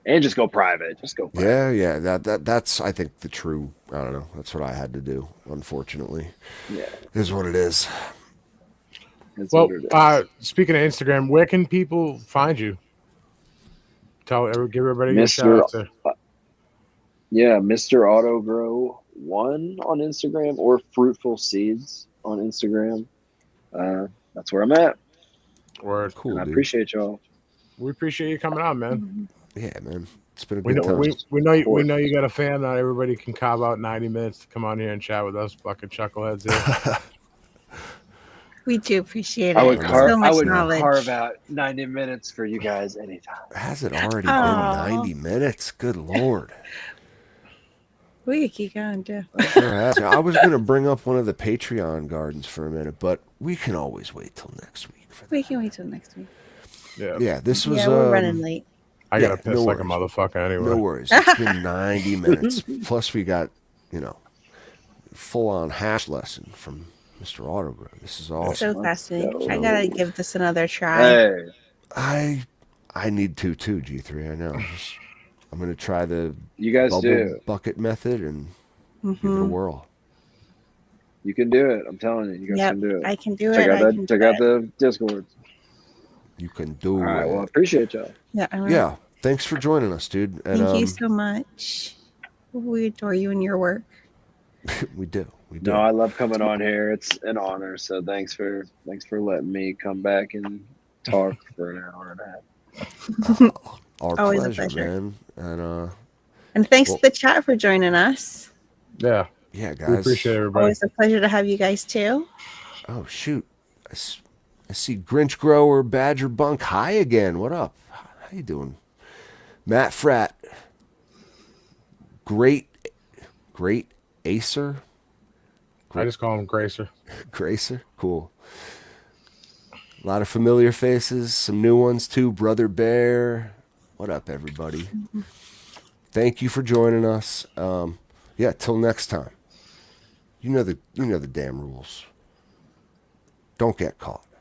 Speaker 4: And just go private. Just go private.
Speaker 3: Yeah. That's I think the true. I don't know. That's what I had to do. Unfortunately,
Speaker 4: yeah,
Speaker 3: is what it is.
Speaker 1: Well, speaking of Instagram, where can people find you? Give everybody a shout out there.
Speaker 4: Yeah, Mr. Autogrow 1 on Instagram or Fruitful Seeds on Instagram. That's where I'm at.
Speaker 1: Word.
Speaker 3: Cool.
Speaker 4: I appreciate y'all.
Speaker 1: We appreciate you coming on, man.
Speaker 3: Yeah, man. It's been a good time.
Speaker 1: We know you got a fan. Not everybody can carve out 90 minutes to come on here and chat with us, fucking chuckleheads here.
Speaker 2: We do appreciate it.
Speaker 4: I would
Speaker 2: knowledge.
Speaker 4: carve out 90 minutes for you guys anytime.
Speaker 3: Has it already been 90 minutes? Good Lord.
Speaker 2: We could keep going, too.
Speaker 3: I was going to bring up one of the Patreon gardens for a minute, but we can always wait till next week for that.
Speaker 2: We can wait till next week.
Speaker 3: Yeah, this was...
Speaker 2: we're running late.
Speaker 1: I got to piss like a motherfucker anyway.
Speaker 3: No worries. It's been 90 minutes. Plus, we got, full-on hash lesson from Mr. Autogrow. This is awesome.
Speaker 2: So fascinating. I got to give this another try.
Speaker 3: Hey. I need to, too, G3. I know. I'm going to try the
Speaker 4: bubble
Speaker 3: bucket method and give it a whirl.
Speaker 4: You can do it. I'm telling you. You guys can do it.
Speaker 2: I can do
Speaker 4: Check
Speaker 2: it.
Speaker 4: Check out the Discord.
Speaker 3: You can do it.
Speaker 4: All right. Well, I appreciate y'all.
Speaker 3: Yeah. Thanks for joining us, dude. And,
Speaker 2: thank you so much. We adore you and your work.
Speaker 3: We do.
Speaker 4: No, I love coming on here. It's an honor. So thanks for letting me come back and talk for an hour and a half.
Speaker 3: Our
Speaker 2: Always
Speaker 3: pleasure, man.
Speaker 2: And thanks to the chat for joining us.
Speaker 1: Yeah,
Speaker 3: guys.
Speaker 1: We appreciate everybody.
Speaker 2: Always a pleasure to have you guys too.
Speaker 3: Oh shoot, I see Grinch Grower Badger Bunk High again. What up? How you doing, Matt Fratt? Great Acer.
Speaker 1: I just call him Gracer.
Speaker 3: Gracer, cool. A lot of familiar faces, some new ones too. Brother Bear. What up, everybody? Thank you for joining us. Till next time. You know the damn rules. don't get caught.